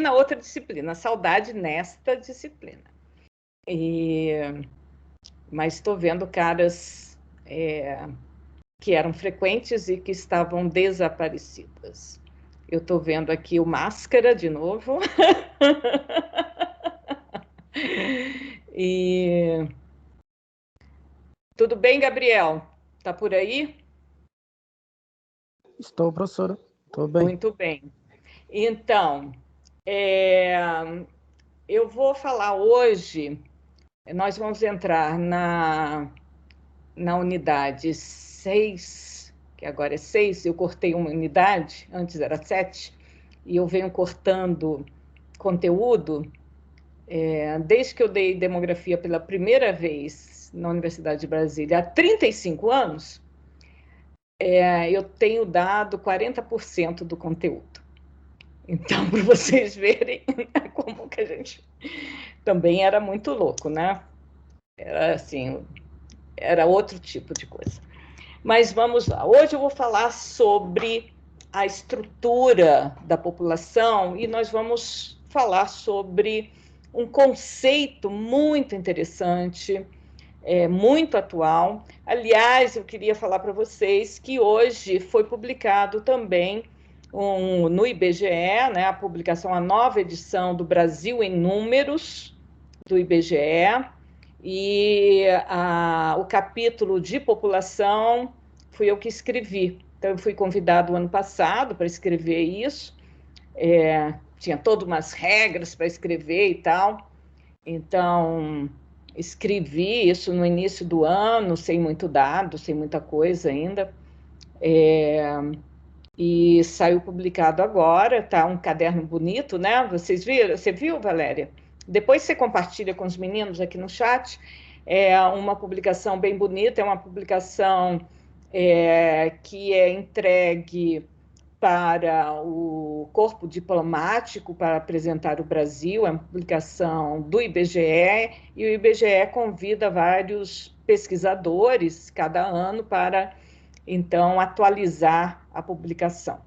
na outra disciplina, saudade nesta disciplina. Mas estou vendo caras que eram frequentes e que estavam desaparecidas. Eu estou vendo aqui o Máscara de novo. Tudo bem, Gabriel? Está por aí? Estou, professora. Estou bem. Muito bem. Então, eu vou falar hoje, nós vamos entrar na unidade 6, que agora é 6, eu cortei uma unidade, antes era 7, e eu venho cortando conteúdo, desde que eu dei demografia pela primeira vez na Universidade de Brasília, há 35 anos, eu tenho dado 40% do conteúdo. Então, para vocês verem como que a gente também era muito louco, né? Era assim, era outro tipo de coisa. Mas vamos lá. Hoje eu vou falar sobre a estrutura da população e nós vamos falar sobre um conceito muito interessante, muito atual. Aliás, eu queria falar para vocês que hoje foi publicado também no IBGE, né, a publicação, a nova edição do Brasil em Números, do IBGE, e o capítulo de população fui eu que escrevi. Então, eu fui convidado ano passado para escrever isso, tinha todas umas regras para escrever e tal, então escrevi isso no início do ano, sem muito dado, sem muita coisa ainda, e saiu publicado agora, tá? Um caderno bonito, né? Vocês viram? Você viu, Valéria? Depois você compartilha com os meninos aqui no chat. É uma publicação bem bonita, é uma publicação que é entregue para o corpo diplomático para apresentar o Brasil, é uma publicação do IBGE, e o IBGE convida vários pesquisadores cada ano para, então, atualizar a publicação.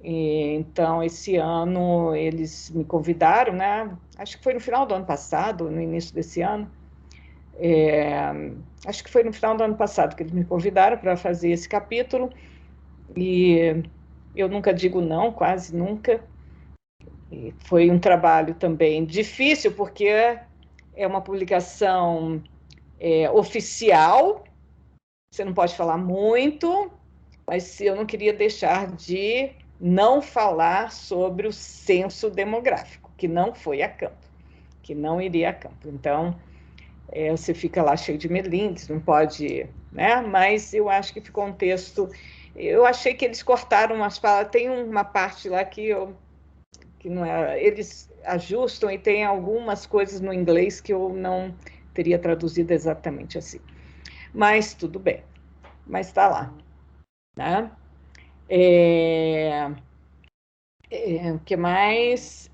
Então, esse ano eles me convidaram, né? Acho que foi no final do ano passado, no início desse ano, acho que foi no final do ano passado que eles me convidaram para fazer esse capítulo, e eu nunca digo não, quase nunca. E foi um trabalho também difícil, porque é uma publicação oficial, você não pode falar muito, mas eu não queria deixar de não falar sobre o censo demográfico, que não foi a campo, que não iria a campo. Então, você fica lá cheio de melindres, não pode, né? Mas eu acho que ficou um texto. Eu achei que eles cortaram umas palavras, tem uma parte lá que não é, eles ajustam, e tem algumas coisas no inglês que eu não teria traduzido exatamente assim. Mas tudo bem, mas está lá, né? O que mais?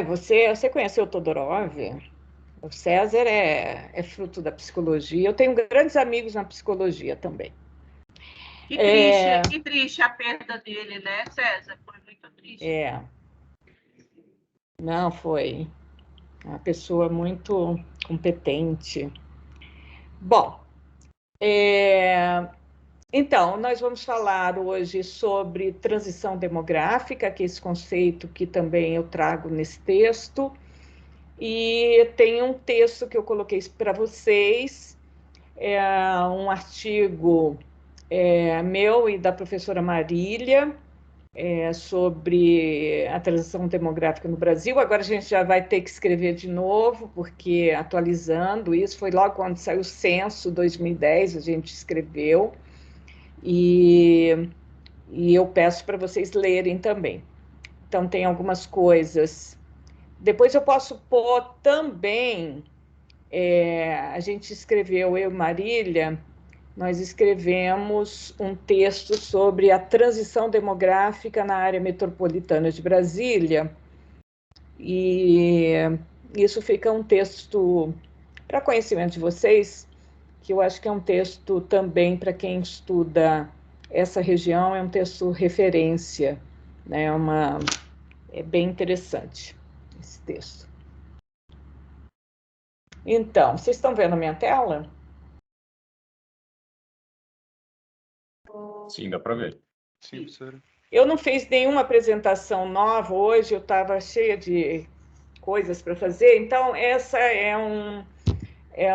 Você conheceu o Todorov? O César é fruto da psicologia. Eu tenho grandes amigos na psicologia também. Que triste a perda dele, né, César? Foi muito triste. Não, foi uma pessoa muito competente. Bom, então, nós vamos falar hoje sobre transição demográfica, que é esse conceito que também eu trago nesse texto. E tem um texto que eu coloquei para vocês, um artigo meu e da professora Marília, sobre a transição demográfica no Brasil. Agora a gente já vai ter que escrever de novo, porque atualizando isso, foi logo quando saiu o censo, 2010, a gente escreveu, e eu peço para vocês lerem também. Então, tem algumas coisas. Depois eu posso pôr também, a gente escreveu, eu e Marília, nós escrevemos um texto sobre a transição demográfica na área metropolitana de Brasília, e isso fica um texto para conhecimento de vocês, que eu acho que é um texto também para quem estuda essa região é um texto referência, né? É bem interessante esse texto. Então, vocês estão vendo a minha tela? Sim, dá para ver. Sim, professora. Eu não fiz nenhuma apresentação nova hoje, eu estava cheia de coisas para fazer, então essa é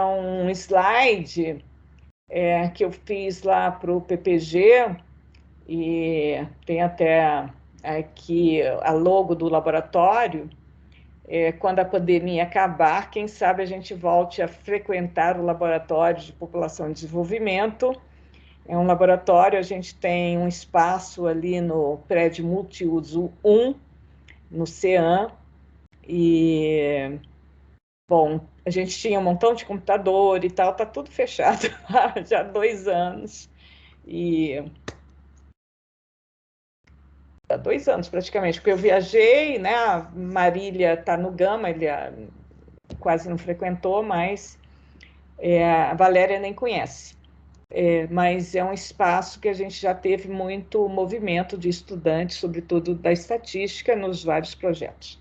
um slide que eu fiz lá para o PPG, e tem até aqui a logo do laboratório. Quando a pandemia acabar, quem sabe a gente volte a frequentar o laboratório de população e desenvolvimento. É um laboratório, a gente tem um espaço ali no prédio multiuso 1, no CEAM, e, bom, a gente tinha um montão de computador e tal, está tudo fechado já há 2 anos, e há 2 anos praticamente, porque eu viajei, né, a Marília está no Gama, ele quase não frequentou, mas a Valéria nem conhece. Mas é um espaço que a gente já teve muito movimento de estudantes, sobretudo da estatística, nos vários projetos.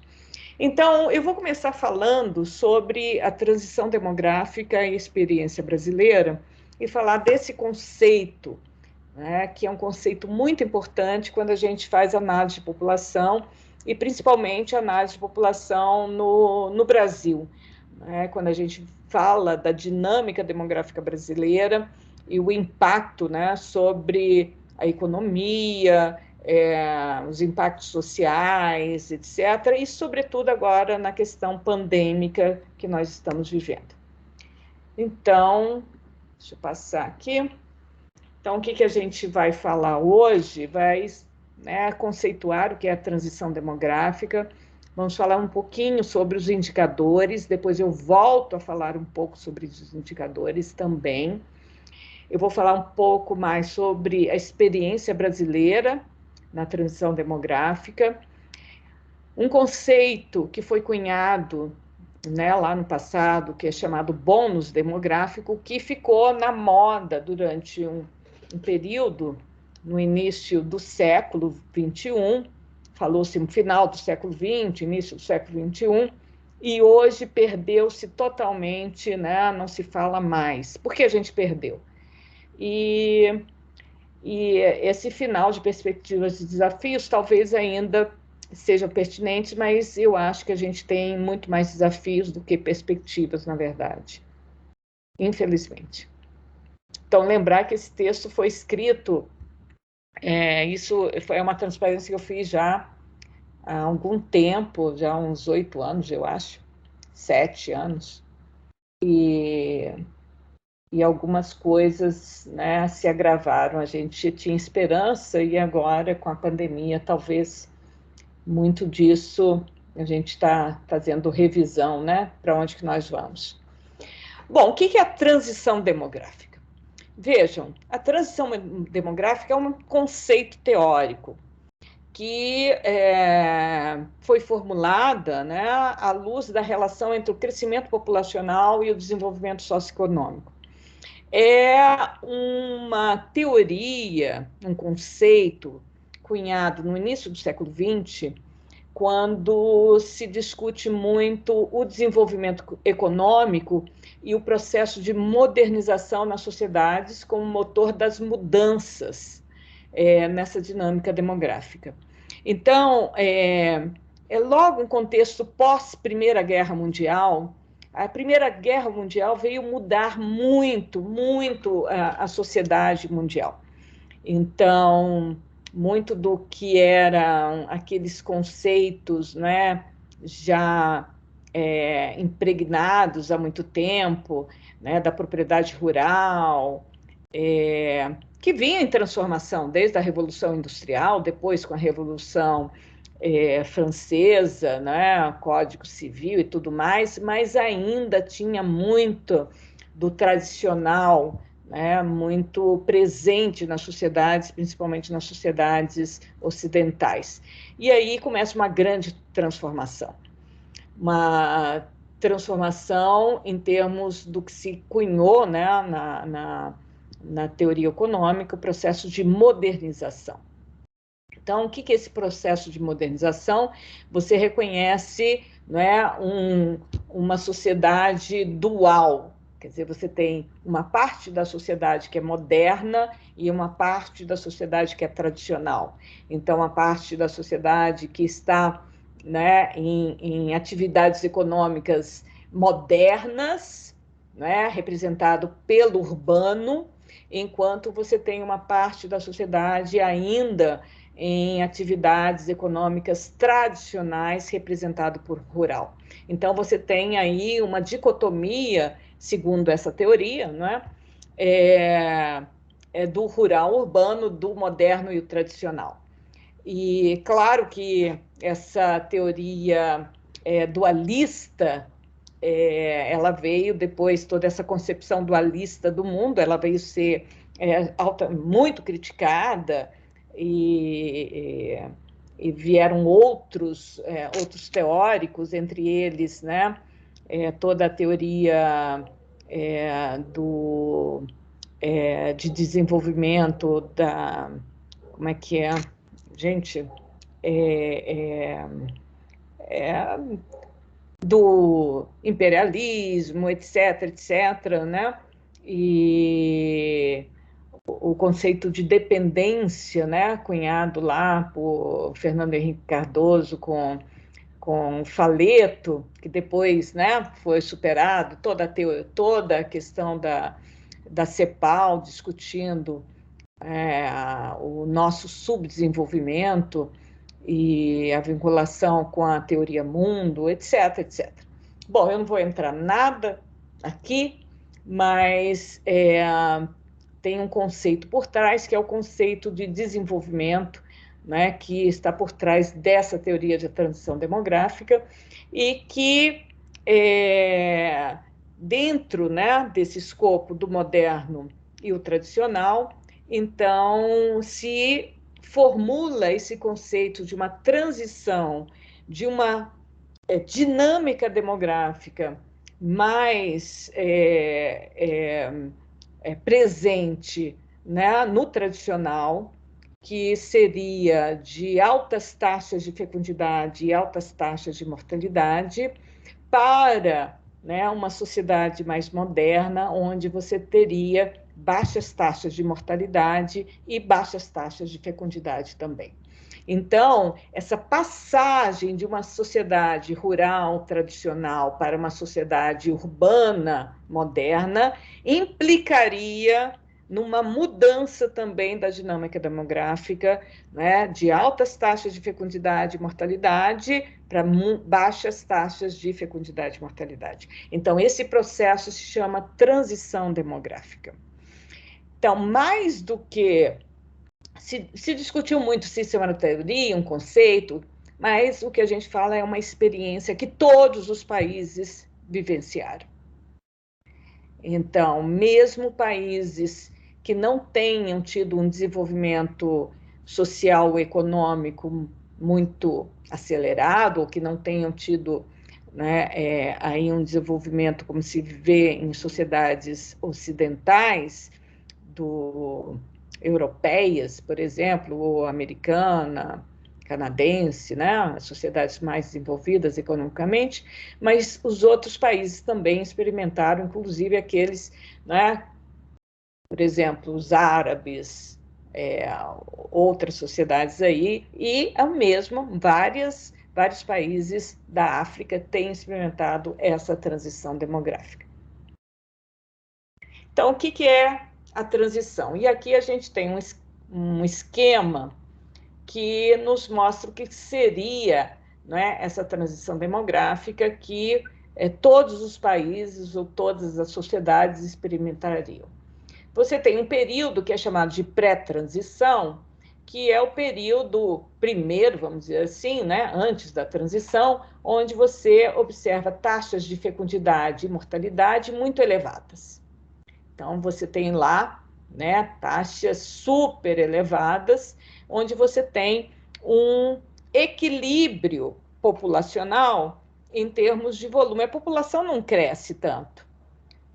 Então, eu vou começar falando sobre a transição demográfica e experiência brasileira e falar desse conceito, né, que é um conceito muito importante quando a gente faz análise de população e principalmente análise de população no Brasil, né, quando a gente fala da dinâmica demográfica brasileira e o impacto, né, sobre a economia, os impactos sociais, etc., e, sobretudo, agora na questão pandêmica que nós estamos vivendo. Então, deixa eu passar aqui. Então, o que a gente vai falar hoje? Vai, né, conceituar o que é a transição demográfica. Vamos falar um pouquinho sobre os indicadores, depois eu volto a falar um pouco sobre os indicadores também. Eu vou falar um pouco mais sobre a experiência brasileira na transição demográfica. Um conceito que foi cunhado, né, lá no passado, que é chamado bônus demográfico, que ficou na moda durante um período, no início do século XXI, falou-se no final do século XX, início do século XXI, e hoje perdeu-se totalmente, né, não se fala mais. Por que a gente perdeu? E esse final de perspectivas e desafios talvez ainda seja pertinente, mas eu acho que a gente tem muito mais desafios do que perspectivas, na verdade, infelizmente. Então, lembrar que esse texto foi escrito, isso é uma transparência que eu fiz já há algum tempo, já há uns 8 anos, eu acho, 7 anos, e algumas coisas, né, se agravaram. A gente tinha esperança e agora, com a pandemia, talvez muito disso a gente está fazendo revisão, né, para onde que nós vamos. Bom, o que é a transição demográfica? Vejam, a transição demográfica é um conceito teórico que foi formulada, né, à luz da relação entre o crescimento populacional e o desenvolvimento socioeconômico. É uma teoria, um conceito cunhado no início do século XX, quando se discute muito o desenvolvimento econômico e o processo de modernização nas sociedades como motor das mudanças nessa dinâmica demográfica. Então, é logo um contexto pós-Primeira Guerra Mundial. A Primeira Guerra Mundial veio mudar muito, muito a sociedade mundial. Então, muito do que eram aqueles conceitos, né, já impregnados há muito tempo, né, da propriedade rural, que vinha em transformação desde a Revolução Industrial, depois com a Revolução francesa, né, Código Civil e tudo mais, mas ainda tinha muito do tradicional, né, muito presente nas sociedades, principalmente nas sociedades ocidentais. E aí começa uma grande transformação. Uma transformação em termos do que se cunhou, né, na teoria econômica, o processo de modernização. Então, o que é esse processo de modernização? Você reconhece, não é, uma sociedade dual, quer dizer, você tem uma parte da sociedade que é moderna e uma parte da sociedade que é tradicional. Então, a parte da sociedade que está, né, em atividades econômicas modernas, né, representado pelo urbano, enquanto você tem uma parte da sociedade ainda em atividades econômicas tradicionais, representado por rural. Então, você tem aí uma dicotomia, segundo essa teoria, não é? Do rural urbano, do moderno e o tradicional. E claro que essa teoria dualista, ela veio depois, toda essa concepção dualista do mundo, ela veio ser muito criticada, e vieram outros teóricos, entre eles, né, toda a teoria de desenvolvimento da... Como é que é? Gente, do imperialismo, etc., né? E o conceito de dependência, né, cunhado lá por Fernando Henrique Cardoso com Faleto, que depois, né, foi superado, toda a questão da CEPAL, discutindo o nosso subdesenvolvimento e a vinculação com a teoria mundo, etc., etc. Bom, eu não vou entrar nada aqui, mas tem um conceito por trás, que é o conceito de desenvolvimento, né, que está por trás dessa teoria de transição demográfica, e que, dentro, né, desse escopo do moderno e o tradicional, então, se formula esse conceito de uma transição, de uma dinâmica demográfica mais presente, né, no tradicional, que seria de altas taxas de fecundidade e altas taxas de mortalidade, para, né, uma sociedade mais moderna, onde você teria baixas taxas de mortalidade e baixas taxas de fecundidade também. Então, essa passagem de uma sociedade rural tradicional para uma sociedade urbana moderna implicaria numa mudança também da dinâmica demográfica, né, de altas taxas de fecundidade e mortalidade para baixas taxas de fecundidade e mortalidade. Então, esse processo se chama transição demográfica. Então, mais do que... Se discutiu muito se isso é uma teoria, um conceito, mas o que a gente fala é uma experiência que todos os países vivenciaram. Então, mesmo países que não tenham tido um desenvolvimento social ou econômico muito acelerado, ou que não tenham tido, né, aí um desenvolvimento como se vê em sociedades ocidentais, europeias, por exemplo, ou americana, canadense, né, as sociedades mais desenvolvidas economicamente, mas os outros países também experimentaram, inclusive aqueles, né, por exemplo, os árabes, outras sociedades aí, e é o mesmo, vários países da África têm experimentado essa transição demográfica. Então, o que é a transição? E aqui a gente tem um esquema que nos mostra o que seria, né, essa transição demográfica que todos os países ou todas as sociedades experimentariam. Você tem um período que é chamado de pré-transição, que é o período primeiro, vamos dizer assim, né, antes da transição, onde você observa taxas de fecundidade e mortalidade muito elevadas. Então, você tem lá, né, taxas super elevadas, onde você tem um equilíbrio populacional em termos de volume. A população não cresce tanto,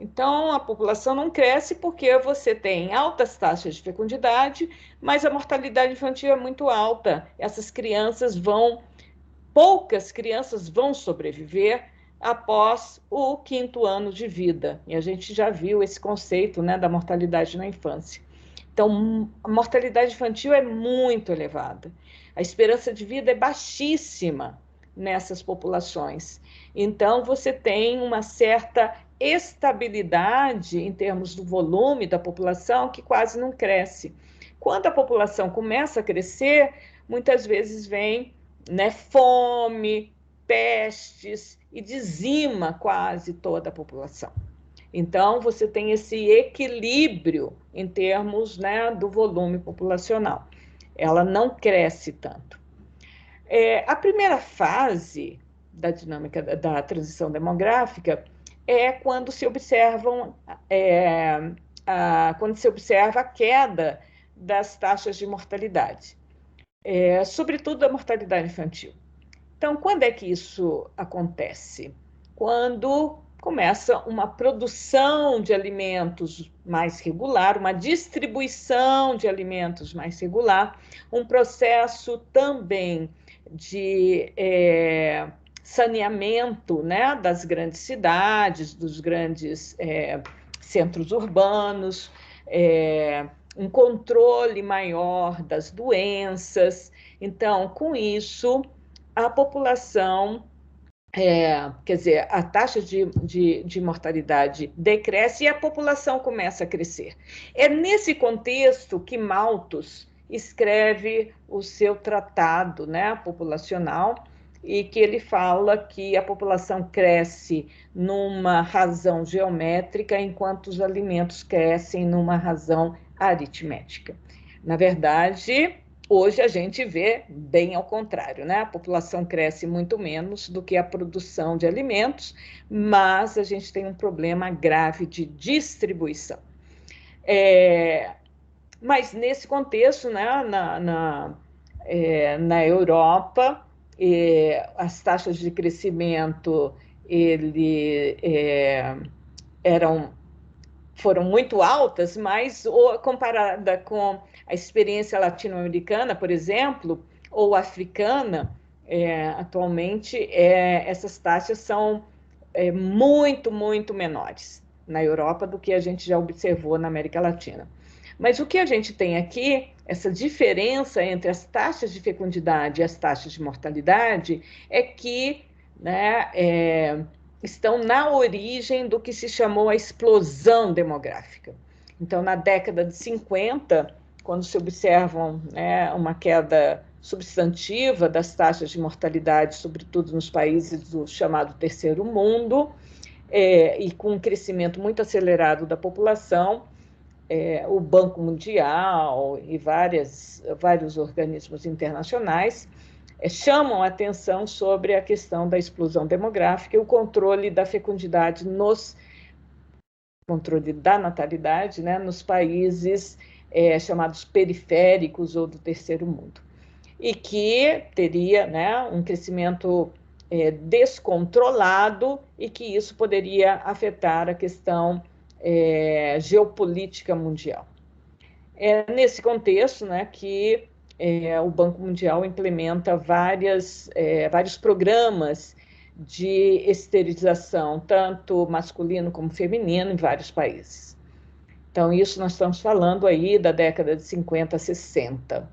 Então, a população não cresce porque você tem altas taxas de fecundidade, mas a mortalidade infantil é muito alta. Poucas crianças vão sobreviver após o 5º ano de vida. E a gente já viu esse conceito, né, da mortalidade na infância. Então, a mortalidade infantil é muito elevada. A esperança de vida é baixíssima nessas populações. Então, você tem uma certa estabilidade em termos do volume da população que quase não cresce. Quando a população começa a crescer, muitas vezes vem, né, fome, pestes e dizima quase toda a população. Então, você tem esse equilíbrio em termos, né, do volume populacional. Ela não cresce tanto. A primeira fase da dinâmica da transição demográfica é quando se observa a queda das taxas de mortalidade, sobretudo da mortalidade infantil. Então, quando é que isso acontece? Quando começa uma produção de alimentos mais regular, uma distribuição de alimentos mais regular, um processo também de saneamento, né, das grandes cidades, dos grandes centros urbanos, um controle maior das doenças. Então, com isso, a população, quer dizer, a taxa de mortalidade decresce e a população começa a crescer. É nesse contexto que Malthus escreve o seu tratado, né, populacional, e que ele fala que a população cresce numa razão geométrica, enquanto os alimentos crescem numa razão aritmética. Na verdade, hoje a gente vê bem ao contrário, né? A população cresce muito menos do que a produção de alimentos, mas a gente tem um problema grave de distribuição. Mas nesse contexto, né, na Europa, as taxas de crescimento foram muito altas, mas comparada com a experiência latino-americana, por exemplo, ou africana, atualmente essas taxas são muito, muito menores na Europa do que a gente já observou na América Latina. Mas o que a gente tem aqui, essa diferença entre as taxas de fecundidade e as taxas de mortalidade, é que, né, estão na origem do que se chamou a explosão demográfica. Então, na década de 50, quando se observam, né, uma queda substantiva das taxas de mortalidade, sobretudo nos países do chamado terceiro mundo, e com um crescimento muito acelerado da população, o Banco Mundial e vários organismos internacionais chamam a atenção sobre a questão da explosão demográfica e o controle da fecundidade controle da natalidade, né, nos países chamados periféricos ou do terceiro mundo. E que teria, né, um crescimento descontrolado e que isso poderia afetar a questão geopolítica mundial. É nesse contexto, né, que o Banco Mundial implementa vários programas de esterilização, tanto masculino como feminino, em vários países. Então, isso nós estamos falando aí da década de 50, 60.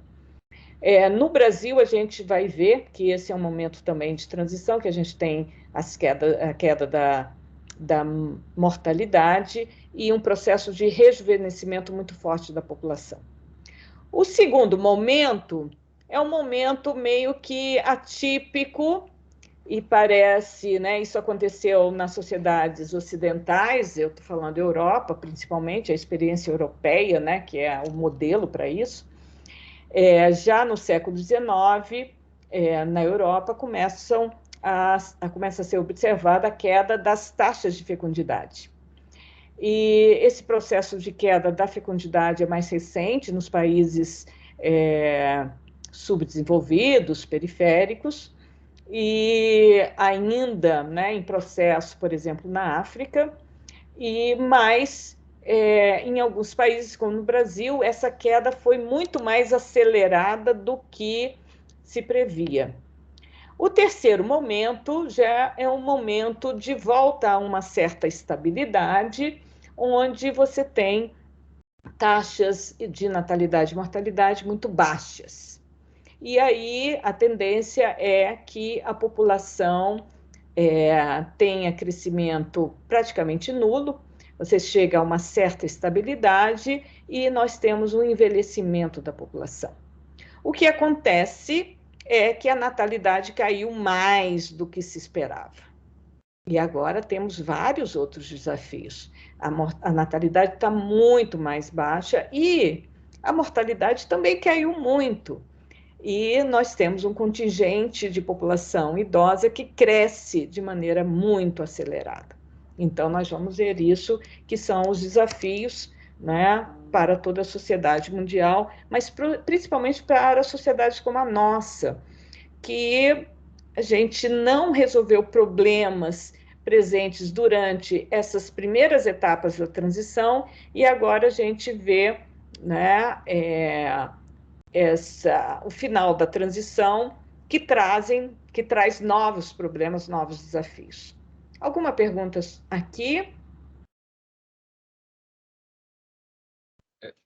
No Brasil, a gente vai ver que esse é um momento também de transição, que a gente tem a queda da mortalidade e um processo de rejuvenescimento muito forte da população. O segundo momento é um momento meio que atípico e parece, né, isso aconteceu nas sociedades ocidentais, eu estou falando Europa, principalmente, a experiência europeia, né, que é o modelo para isso. Já no século XIX, na Europa, começa a ser observada a queda das taxas de fecundidade. E esse processo de queda da fecundidade é mais recente nos países subdesenvolvidos, periféricos, e ainda, né, em processo, por exemplo, na África, Mas, em alguns países, como no Brasil, essa queda foi muito mais acelerada do que se previa. O terceiro momento já é um momento de volta a uma certa estabilidade, onde você tem taxas de natalidade e mortalidade muito baixas. E aí a tendência é que a população tenha crescimento praticamente nulo, você chega a uma certa estabilidade e nós temos um envelhecimento da população. O que acontece é que a natalidade caiu mais do que se esperava. E agora temos vários outros desafios. A natalidade está muito mais baixa e a mortalidade também caiu muito. E nós temos um contingente de população idosa que cresce de maneira muito acelerada. Então, nós vamos ver isso, que são os desafios, né, para toda a sociedade mundial, mas principalmente para sociedades como a nossa, que a gente não resolveu problemas presentes durante essas primeiras etapas da transição e agora a gente vê, né, o final da transição que traz novos problemas, novos desafios. Alguma pergunta aqui?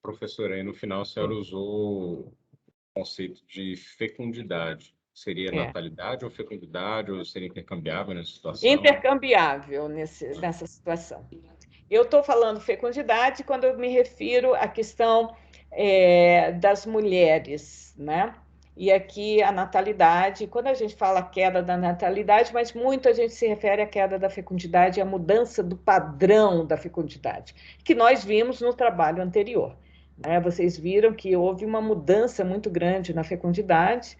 Professora, aí no final a senhora usou o conceito de fecundidade. Seria natalidade ou fecundidade, ou seria intercambiável nessa situação? Intercambiável nessa situação. Eu estou falando fecundidade quando eu me refiro à questão das mulheres, né? E aqui a natalidade, quando a gente fala queda da natalidade, mas muito a gente se refere à queda da fecundidade e à mudança do padrão da fecundidade, que nós vimos no trabalho anterior, né? Vocês viram que houve uma mudança muito grande na fecundidade.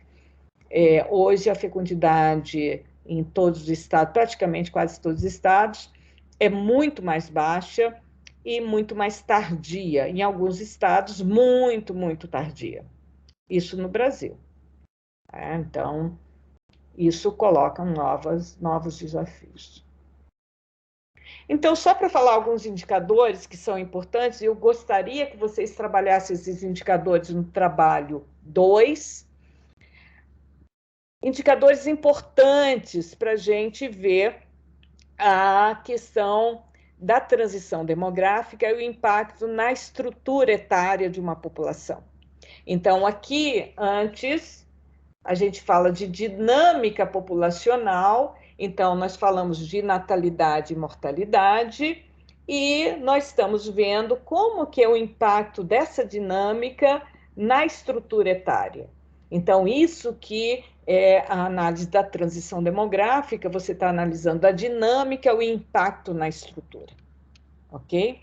Hoje a fecundidade em todos os estados, praticamente quase todos os estados, é muito mais baixa e muito mais tardia. Em alguns estados, muito, muito tardia. Isso no Brasil. Então, isso coloca novos desafios. Então, só para falar alguns indicadores que são importantes, eu gostaria que vocês trabalhassem esses indicadores no trabalho 2. Indicadores importantes para a gente ver a questão da transição demográfica e o impacto na estrutura etária de uma população. Então, aqui, antes, a gente fala de dinâmica populacional, então, nós falamos de natalidade e mortalidade, e nós estamos vendo como que é o impacto dessa dinâmica na estrutura etária. Então, isso que é a análise da transição demográfica, você está analisando a dinâmica, o impacto na estrutura, ok?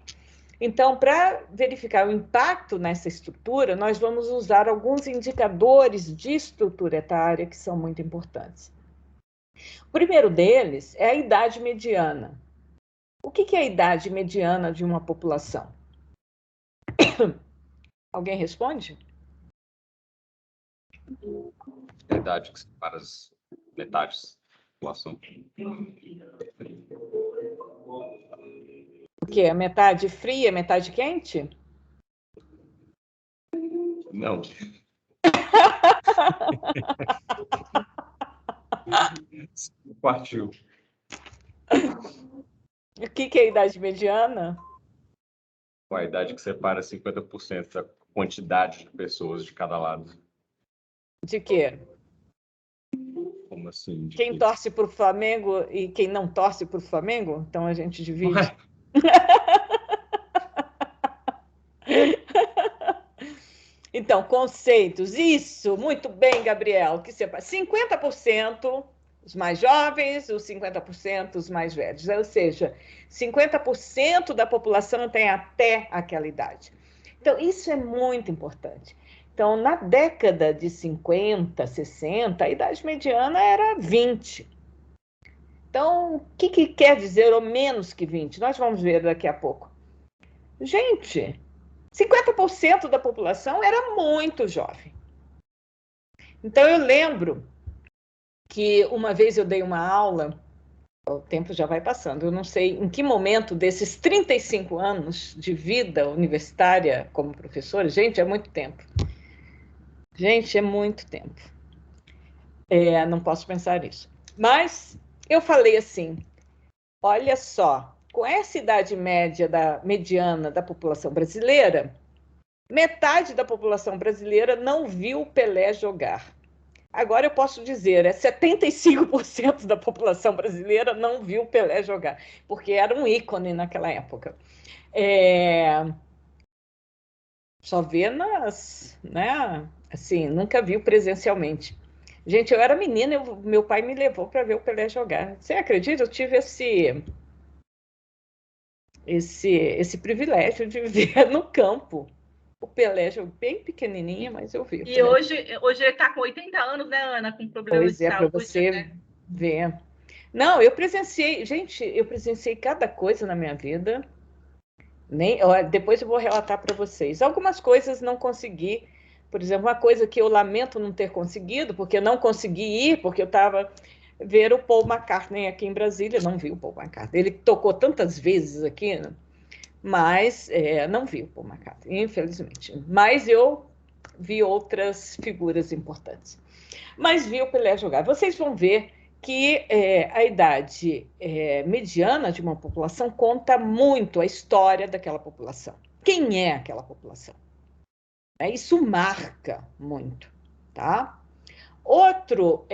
Então, para verificar o impacto nessa estrutura, nós vamos usar alguns indicadores de estrutura etária que são muito importantes. O primeiro deles é a idade mediana. O que é a idade mediana de uma população? Alguém responde? A idade que separa as metades da população. O que? A metade fria, metade quente? Não. Partiu. O que é a idade mediana? A idade que separa 50% da quantidade de pessoas de cada lado. De quê? Como assim? Quem torce para o Flamengo e quem não torce para o Flamengo? Então a gente divide. Então, conceitos. Isso, muito bem, Gabriel. Que separa 50% os mais jovens, os 50% os mais velhos. Ou seja, 50% da população tem até aquela idade. Então, isso é muito importante. Então, na década de 50, 60, a idade mediana era 20. Então, o que quer dizer ou menos que 20? Nós vamos ver daqui a pouco. Gente, 50% da população era muito jovem. Então, eu lembro que uma vez eu dei uma aula O tempo já vai passando. Eu não sei em que momento desses 35 anos de vida universitária como professora, gente, é muito tempo. Gente, é muito tempo. Não posso pensar nisso. Mas eu falei assim, olha só, com essa idade mediana da população brasileira, metade da população brasileira não viu Pelé jogar. Agora eu posso dizer, 75% da população brasileira não viu Pelé jogar, porque era um ícone naquela época. Só vê né? Assim, nunca viu presencialmente. Gente, eu era menina, meu pai me levou para ver o Pelé jogar. Você acredita? Eu tive esse privilégio de ver no campo o Pelé, bem pequenininha, mas eu vi. E hoje ele está com 80 anos, né, Ana, com problema de saúde. Para você, né? Ver. Não, eu presenciei cada coisa na minha vida. Depois eu vou relatar para vocês. Algumas coisas não consegui. Por exemplo, uma coisa que eu lamento não ter conseguido, porque eu não consegui ir, porque eu estava ver o Paul McCartney aqui em Brasília. Não vi o Paul McCartney. Ele tocou tantas vezes aqui, né? Mas não vi o Paul McCartney, infelizmente. Mas eu vi outras figuras importantes. Mas vi o Pelé jogar. Vocês vão ver que a idade mediana de uma população conta muito a história daquela população. Quem é aquela população? Isso marca muito, tá? Outro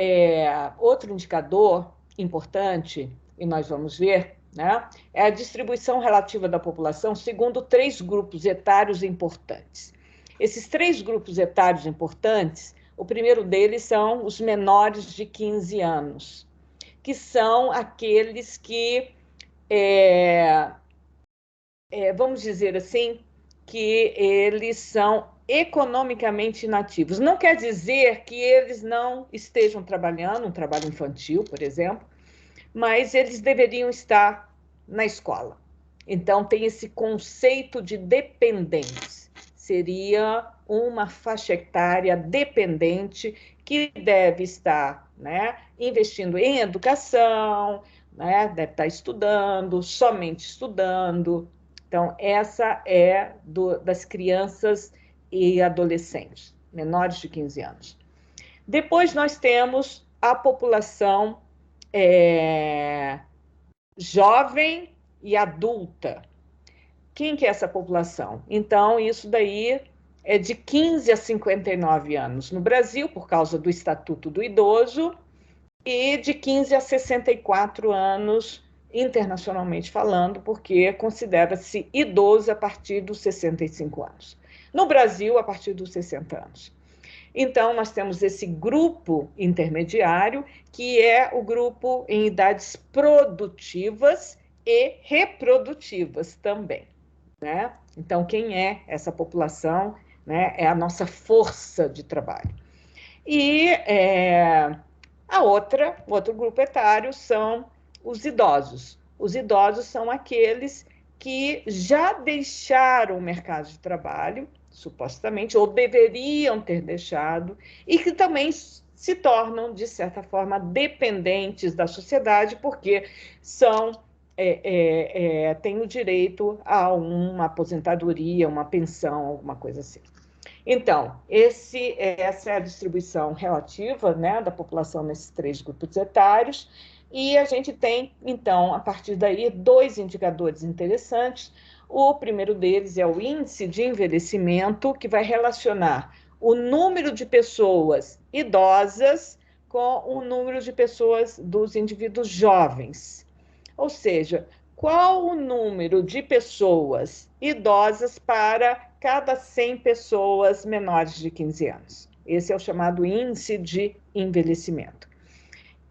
indicador importante, e nós vamos ver, né, é a distribuição relativa da população segundo 3 grupos etários importantes. Esses 3 grupos etários importantes, o primeiro deles são os menores de 15 anos, que são aqueles que, vamos dizer assim, que eles são economicamente inativos. Não quer dizer que eles não estejam trabalhando, um trabalho infantil, por exemplo, mas eles deveriam estar na escola. Então, tem esse conceito de dependentes. Seria uma faixa etária dependente que deve estar, né, investindo em educação, né, deve estar estudando, somente estudando. Então, essa é das crianças e adolescentes, menores de 15 anos. Depois nós temos a população jovem e adulta. Quem que é essa população? Então, isso daí é de 15 a 59 anos no Brasil, por causa do Estatuto do Idoso, e de 15 a 64 anos internacionalmente falando, porque considera-se idoso a partir dos 65 anos. No Brasil, a partir dos 60 anos. Então, nós temos esse grupo intermediário, que é o grupo em idades produtivas e reprodutivas também, né? Então, quem é essa população, né? É a nossa força de trabalho. E o outro grupo etário são os idosos. Os idosos são aqueles que já deixaram o mercado de trabalho, supostamente, ou deveriam ter deixado, e que também se tornam, de certa forma, dependentes da sociedade, porque têm o direito a uma aposentadoria, uma pensão, alguma coisa assim. Então, essa é a distribuição relativa, né, da população nesses 3 grupos etários, e a gente tem, então, a partir daí, 2 indicadores interessantes. O primeiro deles é o índice de envelhecimento, que vai relacionar o número de pessoas idosas com o número de pessoas dos indivíduos jovens. Ou seja, qual o número de pessoas idosas para cada 100 pessoas menores de 15 anos? Esse é o chamado índice de envelhecimento.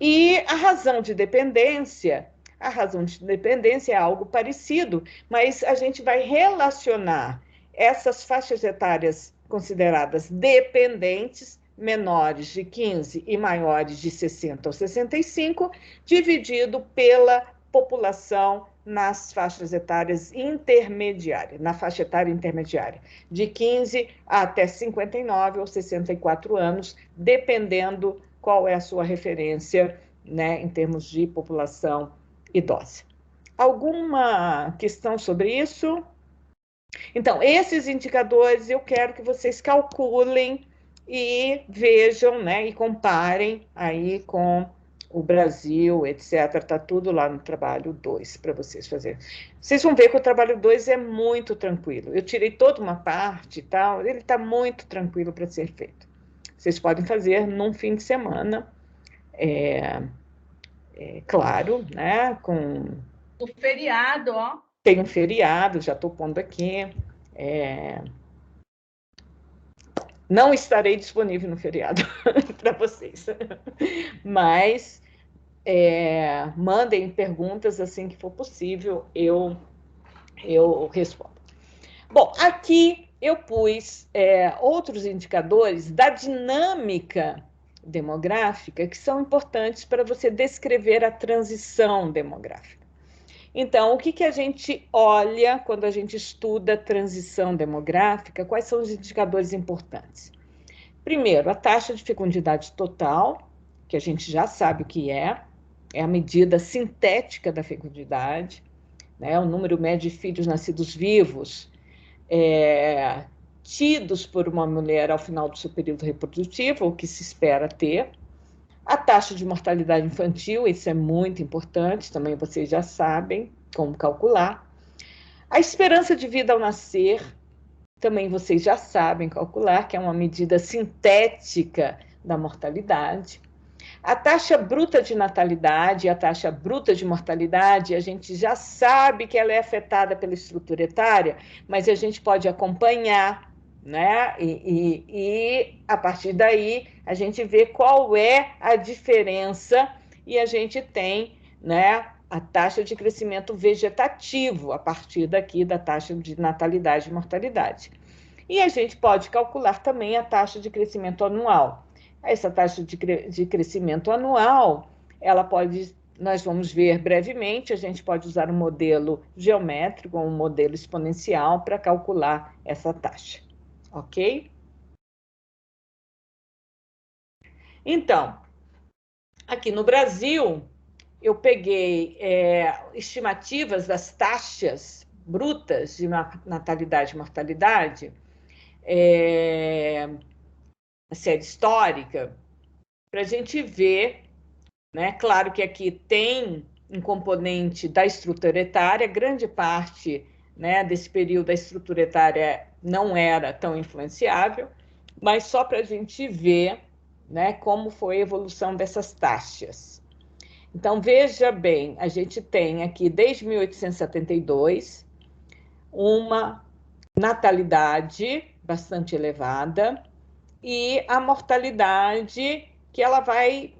E a razão de dependência é algo parecido, mas a gente vai relacionar essas faixas etárias consideradas dependentes, menores de 15 e maiores de 60 ou 65, dividido pela população nas faixas etárias intermediárias, na faixa etária intermediária, de 15 até 59 ou 64 anos, dependendo qual é a sua referência, né, em termos de população idosa. Alguma questão sobre isso? Então, esses indicadores eu quero que vocês calculem e vejam, né, e comparem aí com o Brasil, etc. Está tudo lá no trabalho 2 para vocês fazerem. Vocês vão ver que o trabalho 2 é muito tranquilo. Eu tirei toda uma parte e tal, ele está muito tranquilo para ser feito. Vocês podem fazer num fim de semana, claro, né, com... O feriado, ó. Tem um feriado, já estou pondo aqui. Não estarei disponível no feriado para vocês. Mas mandem perguntas assim que for possível, eu respondo. Bom, aqui eu pus outros indicadores da dinâmica demográfica que são importantes para você descrever a transição demográfica. Então, o que a gente olha quando a gente estuda a transição demográfica? Quais são os indicadores importantes? Primeiro, a taxa de fecundidade total, que a gente já sabe o que é a medida sintética da fecundidade, né? O número médio de filhos nascidos vivos tidos por uma mulher ao final do seu período reprodutivo, o que se espera ter. A taxa de mortalidade infantil, isso é muito importante, também vocês já sabem como calcular. A esperança de vida ao nascer, também vocês já sabem calcular, que é uma medida sintética da mortalidade. A taxa bruta de natalidade e a taxa bruta de mortalidade, a gente já sabe que ela é afetada pela estrutura etária, mas a gente pode acompanhar, né? E a partir daí a gente vê qual é a diferença e a gente tem, né, a taxa de crescimento vegetativo a partir daqui da taxa de natalidade e mortalidade. E a gente pode calcular também a taxa de crescimento anual. Essa taxa de crescimento anual, nós vamos ver brevemente, a gente pode usar um modelo geométrico, um modelo exponencial para calcular essa taxa. Ok? Então, aqui no Brasil, eu peguei estimativas das taxas brutas de natalidade e mortalidade, a série histórica, para a gente ver, né? Claro que aqui tem um componente da estrutura etária, grande parte, né, desse período da estrutura etária não era tão influenciável, mas só para a gente ver, né, como foi a evolução dessas taxas. Então, veja bem, a gente tem aqui, desde 1872, uma natalidade bastante elevada e a mortalidade, que ela vai...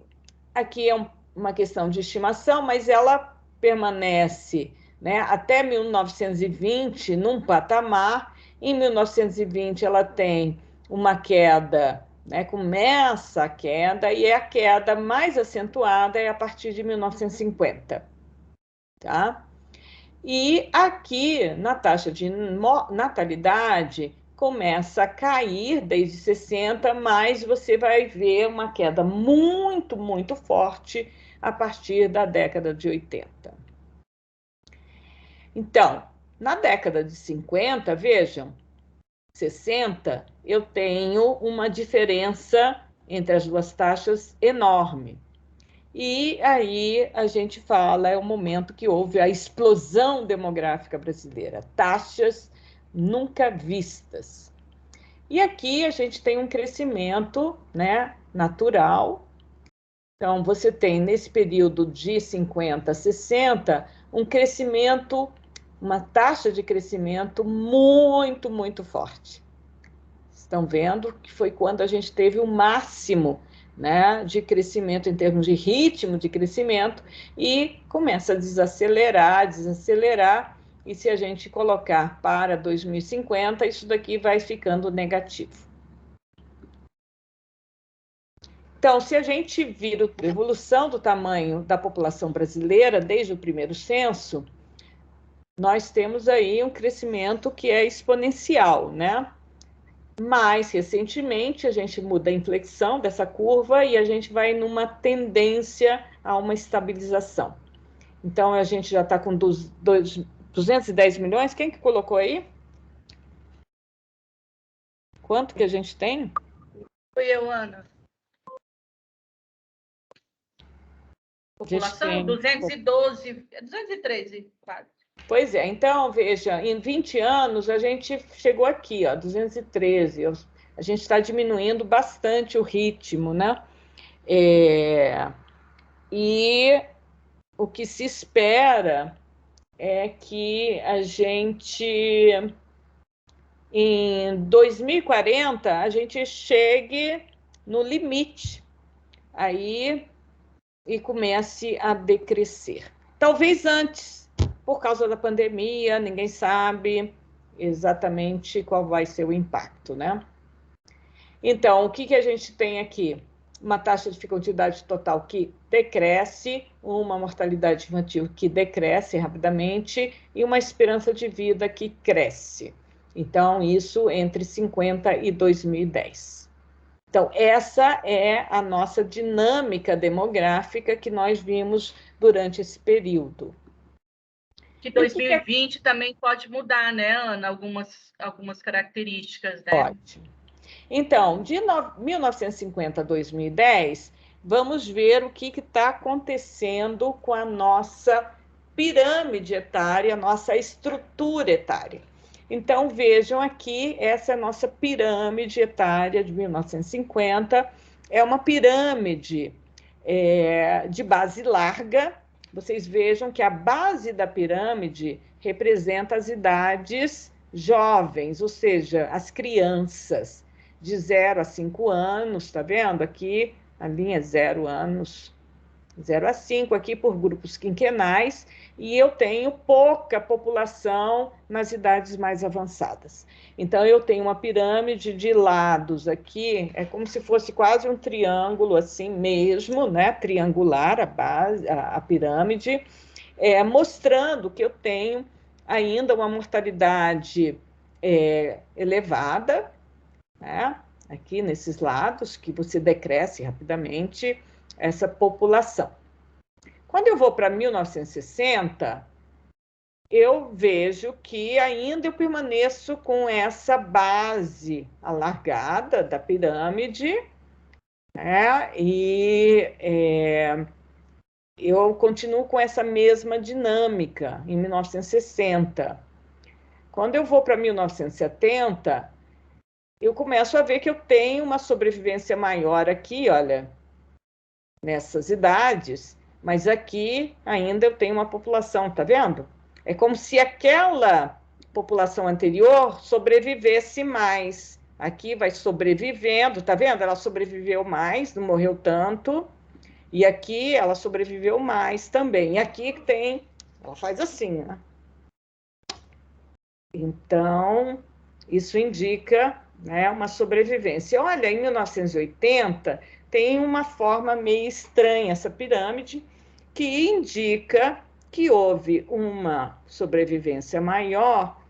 Aqui é uma questão de estimação, mas ela permanece, né, até 1920 num patamar. Em 1920 ela tem uma queda, né, começa a queda, e a queda mais acentuada é a partir de 1950. Tá? E aqui, na taxa de natalidade, começa a cair desde 60, mas você vai ver uma queda muito, muito forte a partir da década de 80. Então, na década de 50, vejam, 60, eu tenho uma diferença entre as duas taxas enorme. E aí a gente fala, é o momento que houve a explosão demográfica brasileira, taxas nunca vistas. E aqui a gente tem um crescimento, né, natural. Então, você tem, nesse período de 50 a 60, um crescimento, uma taxa de crescimento muito, muito forte. Estão vendo que foi quando a gente teve o máximo, né, de crescimento em termos de ritmo de crescimento, e começa a desacelerar, e se a gente colocar para 2050, isso daqui vai ficando negativo. Então, se a gente vir a evolução do tamanho da população brasileira desde o primeiro censo, nós temos aí um crescimento que é exponencial, né? Mais recentemente, a gente muda a inflexão dessa curva e a gente vai numa tendência a uma estabilização. Então, a gente já está com 210 milhões. Quem que colocou aí? Quanto que a gente tem? Foi eu, Ana. População? 212, 213, quase. Pois é, então, veja, em 20 anos a gente chegou aqui, ó, 213. A gente está diminuindo bastante o ritmo, né? E o que se espera é que a gente, em 2040, a gente chegue no limite aí e comece a decrescer. Talvez antes, por causa da pandemia, ninguém sabe exatamente qual vai ser o impacto, né? Então, o que a gente tem aqui? Uma taxa de fecundidade total que decresce, uma mortalidade infantil que decresce rapidamente e uma esperança de vida que cresce. Então, isso entre 50 e 2010. Então, essa é a nossa dinâmica demográfica que nós vimos durante esse período. Que 2020 também pode mudar, né, Ana? Algumas características, né? Pode. Então, de 1950 a 2010, vamos ver o que está acontecendo com a nossa pirâmide etária, a nossa estrutura etária. Então, vejam aqui, essa é a nossa pirâmide etária de 1950. É uma pirâmide de base larga. Vocês vejam que a base da pirâmide representa as idades jovens, ou seja, as crianças de 0 a 5 anos, está vendo? Aqui a linha 0 anos, 0 a 5, aqui por grupos quinquenais, e eu tenho pouca população nas idades mais avançadas. Então, eu tenho uma pirâmide de lados aqui, é como se fosse quase um triângulo assim mesmo, né? Triangular a base, a pirâmide, mostrando que eu tenho ainda uma mortalidade elevada, né? Aqui nesses lados, que você decresce rapidamente essa população. Quando eu vou para 1960, eu vejo que ainda eu permaneço com essa base alargada da pirâmide, né? E eu continuo com essa mesma dinâmica em 1960. Quando eu vou para 1970, eu começo a ver que eu tenho uma sobrevivência maior aqui, olha, nessas idades, mas aqui ainda eu tenho uma população, tá vendo? É como se aquela população anterior sobrevivesse mais. Aqui vai sobrevivendo, tá vendo? Ela sobreviveu mais, não morreu tanto. E aqui ela sobreviveu mais também. E aqui tem, ela faz assim, né? Então, isso indica, né, uma sobrevivência. Olha, em 1980, tem uma forma meio estranha essa pirâmide, que indica que houve uma sobrevivência maior,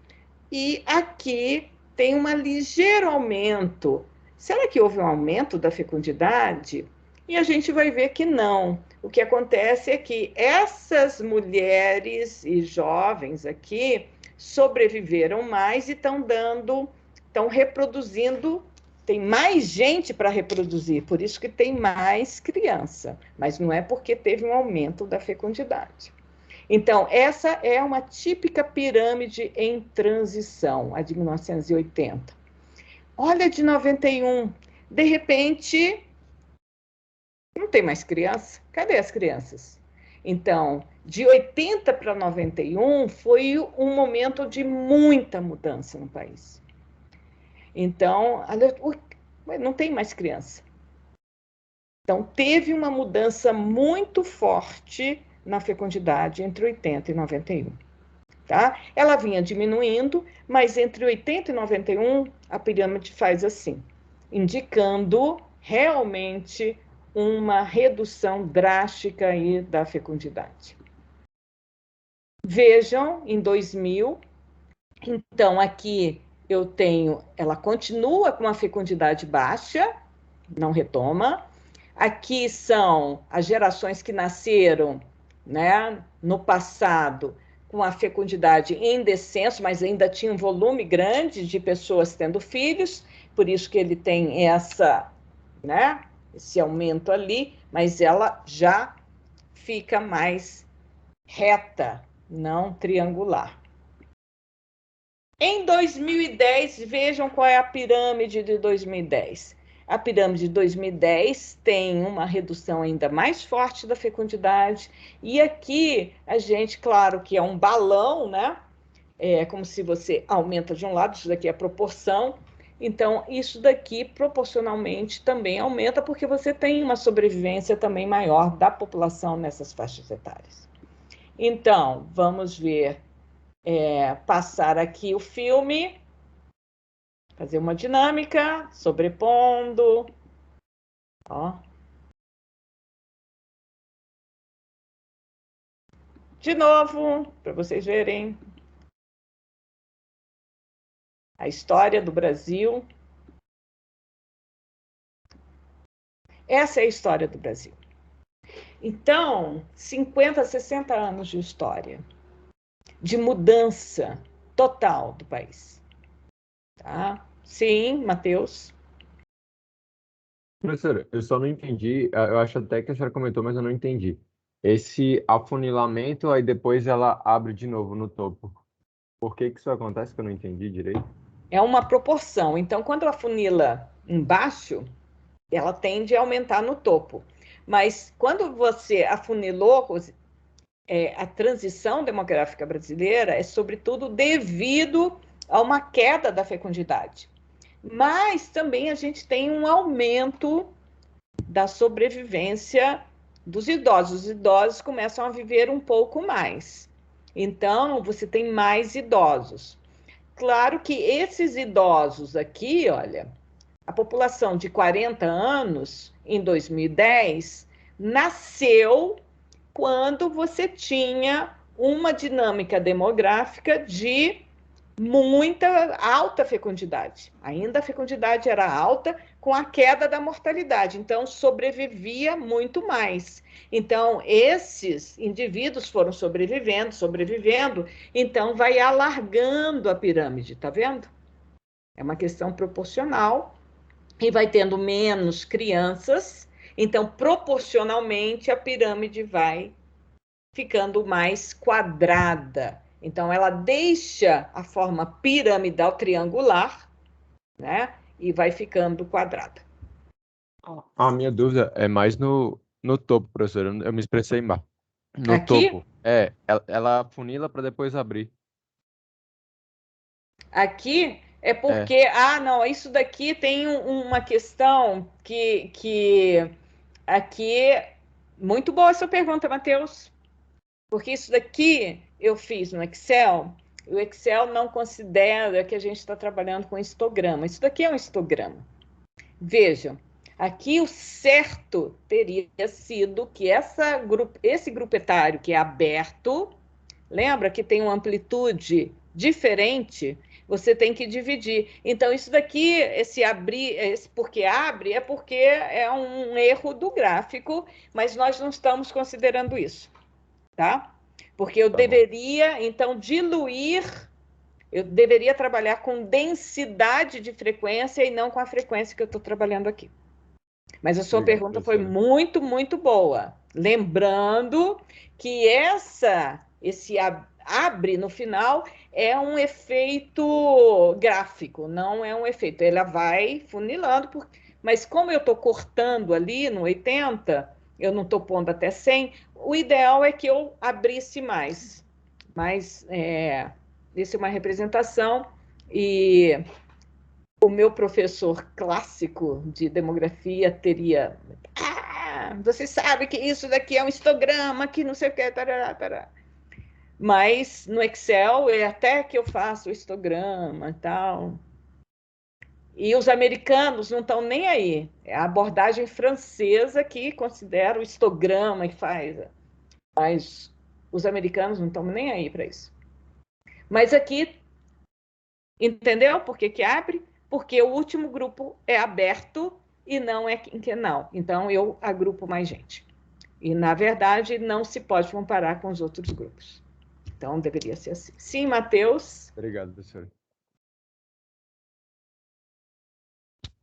e aqui tem um ligeiro aumento. Será que houve um aumento da fecundidade? E a gente vai ver que não. O que acontece é que essas mulheres e jovens aqui sobreviveram mais e estão reproduzindo, tem mais gente para reproduzir, por isso que tem mais criança, mas não é porque teve um aumento da fecundidade. Então, essa é uma típica pirâmide em transição, a de 1980. Olha, de 91, de repente, não tem mais criança. Cadê as crianças? Então, de 80 para 91 foi um momento de muita mudança no país. Então, não tem mais criança. Então, teve uma mudança muito forte na fecundidade entre 80 e 91. Tá? Ela vinha diminuindo, mas entre 80 e 91, a pirâmide faz assim, indicando realmente uma redução drástica aí da fecundidade. Vejam, em 2000, então aqui eu tenho, ela continua com uma fecundidade baixa, não retoma. Aqui são as gerações que nasceram né, no passado, com a fecundidade em descenso, mas ainda tinha um volume grande de pessoas tendo filhos, por isso que ele tem essa, né, esse aumento ali, mas ela já fica mais reta, não triangular. Em 2010, vejam qual é a pirâmide de 2010. A pirâmide de 2010 tem uma redução ainda mais forte da fecundidade, e aqui a gente, claro que é um balão, né? É como se você aumenta de um lado, isso daqui é a proporção, então isso daqui proporcionalmente também aumenta, porque você tem uma sobrevivência também maior da população nessas faixas etárias. Então, vamos ver, passar aqui o filme, fazer uma dinâmica, sobrepondo, ó. De novo, para vocês verem a história do Brasil. Essa é a história do Brasil. Então, 50, 60 anos de história, de mudança total do país. Tá? Sim, Matheus? Professora, eu só não entendi, eu acho até que a senhora comentou, mas eu não entendi. Esse afunilamento, aí depois ela abre de novo no topo. Por que que isso acontece que eu não entendi direito? É uma proporção. Então, quando ela funila embaixo, ela tende a aumentar no topo. Mas quando você afunilou, a transição demográfica brasileira é sobretudo devido a uma queda da fecundidade. Mas também a gente tem um aumento da sobrevivência dos idosos. Os idosos começam a viver um pouco mais. Então, você tem mais idosos. Claro que esses idosos aqui, olha, a população de 40 anos, em 2010, nasceu quando você tinha uma dinâmica demográfica de muita alta fecundidade. Ainda a fecundidade era alta com a queda da mortalidade, então sobrevivia muito mais. Então, esses indivíduos foram sobrevivendo, então vai alargando a pirâmide, tá vendo? É uma questão proporcional e vai tendo menos crianças, então proporcionalmente a pirâmide vai ficando mais quadrada. Então, ela deixa a forma piramidal triangular, né? E vai ficando quadrada. A minha dúvida é mais no topo, professor. Eu me expressei mal. No Aqui? topo. Ela funila para depois abrir. Aqui é porque, não, isso daqui tem uma questão que aqui, muito boa a sua pergunta, Matheus, porque isso daqui eu fiz no Excel, o Excel não considera que a gente está trabalhando com histograma. Isso daqui é um histograma. Vejam, aqui o certo teria sido que esse grupo etário que é aberto, lembra que tem uma amplitude diferente, você tem que dividir. Então, isso daqui, esse abrir, esse porque abre, é porque é um erro do gráfico, mas nós não estamos considerando isso, tá? Porque eu deveria, então, diluir, eu deveria trabalhar com densidade de frequência e não com a frequência que eu estou trabalhando aqui. Mas a sua pergunta foi muito, muito boa. Lembrando que esse abre no final é um efeito gráfico, não é um efeito. Ela vai funilando, mas como eu estou cortando ali no 80, eu não estou pondo até 100, o ideal é que eu abrisse mais. Mas isso é uma representação e o meu professor clássico de demografia teria... você sabe que isso daqui é um histograma, que não sei o que, tarará, tarará. Mas no Excel é até que eu faço o histograma e tal. E os americanos não estão nem aí. É a abordagem francesa que considera o histograma e faz. Mas os americanos não estão nem aí para isso. Mas aqui, entendeu por que abre? Porque o último grupo é aberto e não é quinquenal. Então, eu agrupo mais gente. E, na verdade, não se pode comparar com os outros grupos. Então, deveria ser assim. Sim, Matheus? Obrigado, professor.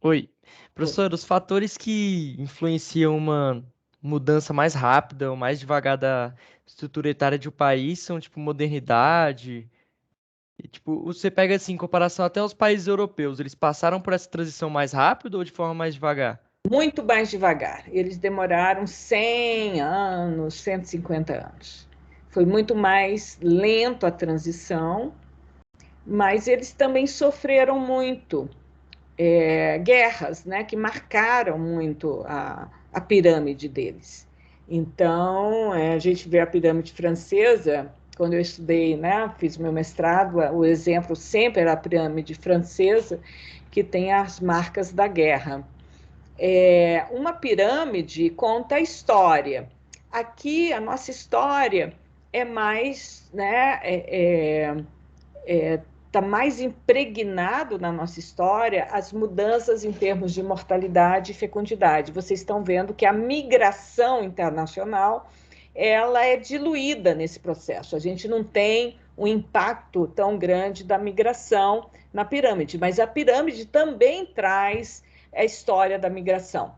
Oi. Professor, os fatores que influenciam uma mudança mais rápida ou mais devagar da estrutura etária de um país são, tipo, modernidade. E, tipo, você pega, assim, em comparação até aos países europeus, eles passaram por essa transição mais rápido ou de forma mais devagar? Muito mais devagar. Eles demoraram 100 anos, 150 anos. Foi muito mais lento a transição, mas eles também sofreram muito guerras, né, que marcaram muito a pirâmide deles. Então, a gente vê a pirâmide francesa, quando eu estudei, né, fiz meu mestrado, o exemplo sempre era a pirâmide francesa, que tem as marcas da guerra. Uma pirâmide conta a história. Aqui, a nossa história é mais, né, está mais impregnado na nossa história as mudanças em termos de mortalidade e fecundidade. Vocês estão vendo que a migração internacional ela é diluída nesse processo. A gente não tem um impacto tão grande da migração na pirâmide, mas a pirâmide também traz a história da migração.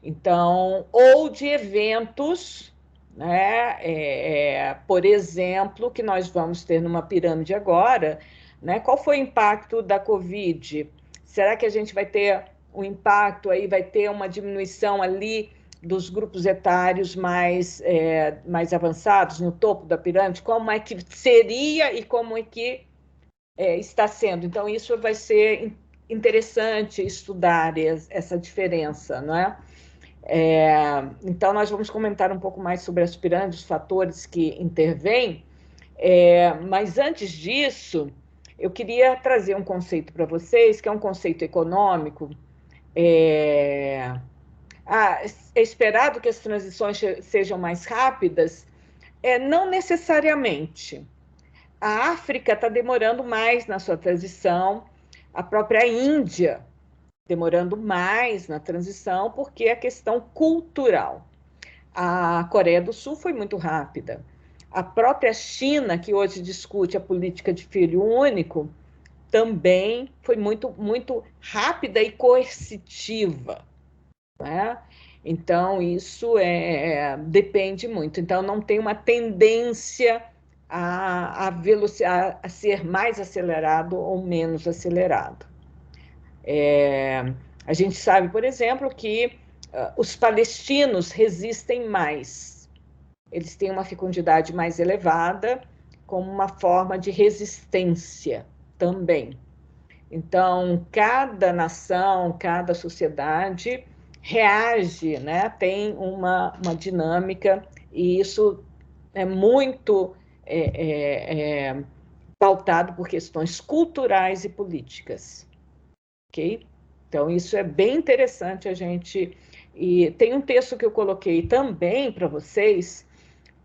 Então, ou de eventos, né? Por exemplo, que nós vamos ter numa pirâmide agora, né? Qual foi o impacto da Covid? Será que a gente vai ter um impacto aí, vai ter uma diminuição ali dos grupos etários mais avançados, no topo da pirâmide? Como é que seria e como é que está sendo? Então, isso vai ser interessante estudar essa diferença, não é? Então, nós vamos comentar um pouco mais sobre as pirâmides, os fatores que intervêm, mas antes disso, eu queria trazer um conceito para vocês, que é um conceito econômico. É esperado que as transições sejam mais rápidas? Não necessariamente. A África está demorando mais na sua transição, a própria Índia demorando mais na transição, porque é a questão cultural. A Coreia do Sul foi muito rápida. A própria China, que hoje discute a política de filho único, também foi muito, muito rápida e coercitiva, né? Então, isso depende muito. Então, não tem uma tendência a ser mais acelerado ou menos acelerado. A gente sabe, por exemplo, que os palestinos resistem mais. Eles têm uma fecundidade mais elevada, como uma forma de resistência também. Então, cada nação, cada sociedade reage, né? Tem uma dinâmica, e isso é muito pautado por questões culturais e políticas. Ok? Então, isso é bem interessante a gente... E tem um texto que eu coloquei também para vocês,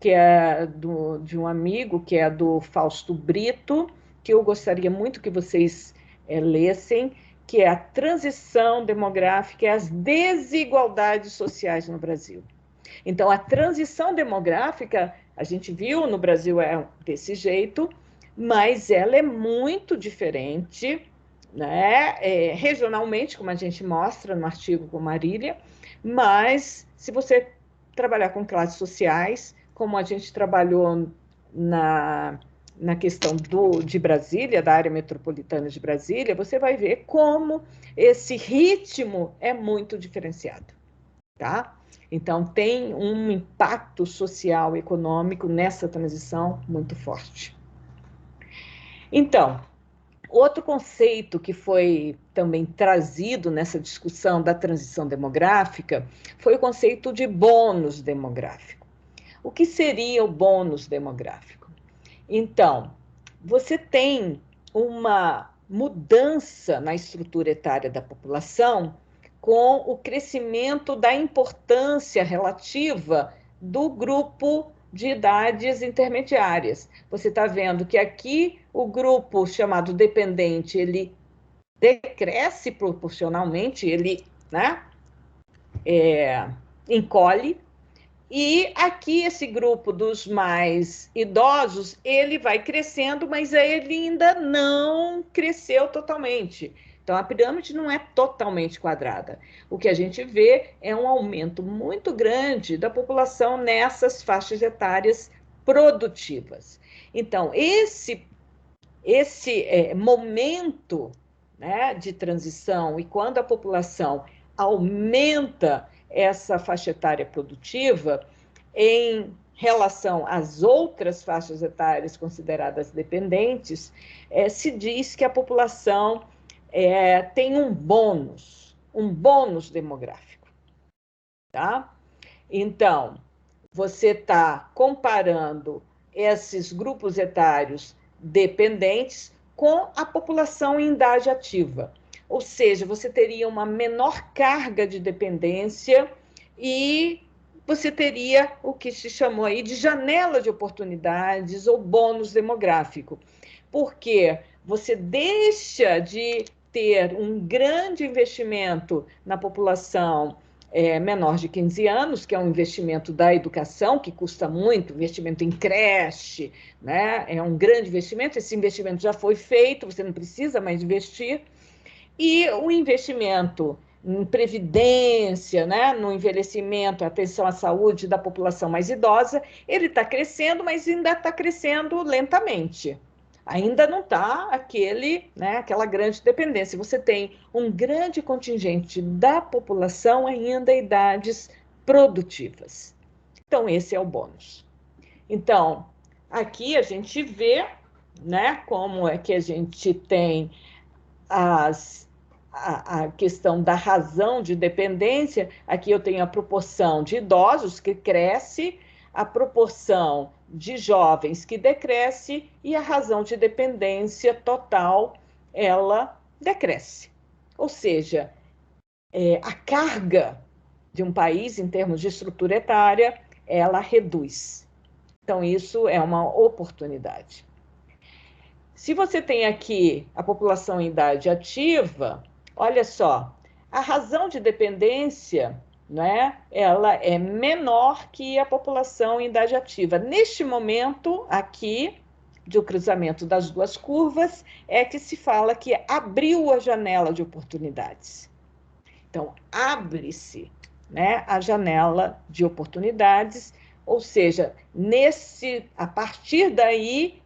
que é de um amigo, que é do Fausto Brito, que eu gostaria muito que vocês lessem, que é a transição demográfica e as desigualdades sociais no Brasil. Então, a transição demográfica, a gente viu no Brasil desse jeito, mas ela é muito diferente, né? Regionalmente, como a gente mostra no artigo com Marília, mas se você trabalhar com classes sociais, como a gente trabalhou na questão de Brasília, da área metropolitana de Brasília, você vai ver como esse ritmo é muito diferenciado, tá? Então, tem um impacto social e econômico nessa transição muito forte. Então, outro conceito que foi também trazido nessa discussão da transição demográfica foi o conceito de bônus demográfico. O que seria o bônus demográfico? Então, você tem uma mudança na estrutura etária da população com o crescimento da importância relativa do grupo de idades intermediárias. Você está vendo que aqui o grupo chamado dependente, ele decresce proporcionalmente, ele, né, encolhe, E aqui esse grupo dos mais idosos, ele vai crescendo, mas ele ainda não cresceu totalmente. Então, a pirâmide não é totalmente quadrada. O que a gente vê é um aumento muito grande da população nessas faixas etárias produtivas. Então, esse momento, né, de transição, e quando a população aumenta essa faixa etária produtiva, em relação às outras faixas etárias consideradas dependentes, se diz que a população tem um bônus demográfico. Tá? Então, você está comparando esses grupos etários dependentes com a população em idade ativa. Ou seja, você teria uma menor carga de dependência e você teria o que se chamou aí de janela de oportunidades ou bônus demográfico. Porque você deixa de ter um grande investimento na população menor de 15 anos, que é um investimento da educação, que custa muito, investimento em creche, né? É um grande investimento, esse investimento já foi feito, você não precisa mais investir, e o investimento em previdência, né? No envelhecimento, atenção à saúde da população mais idosa, ele está crescendo, mas ainda está crescendo lentamente. Ainda não está aquela grande dependência. Você tem um grande contingente da população ainda em idades produtivas. Então, esse é o bônus. Então, aqui a gente vê, né, como é que a gente tem a questão da razão de dependência. Aqui eu tenho a proporção de idosos que cresce, a proporção de jovens que decresce e a razão de dependência total, ela decresce. Ou seja, a carga de um país em termos de estrutura etária, ela reduz. Então, isso é uma oportunidade. Se você tem aqui a população em idade ativa, olha só, a razão de dependência, né, ela é menor que a população em idade ativa. Neste momento, aqui, do cruzamento das duas curvas, é que se fala que abriu a janela de oportunidades. Então, abre-se, né, a janela de oportunidades, ou seja, a partir daí,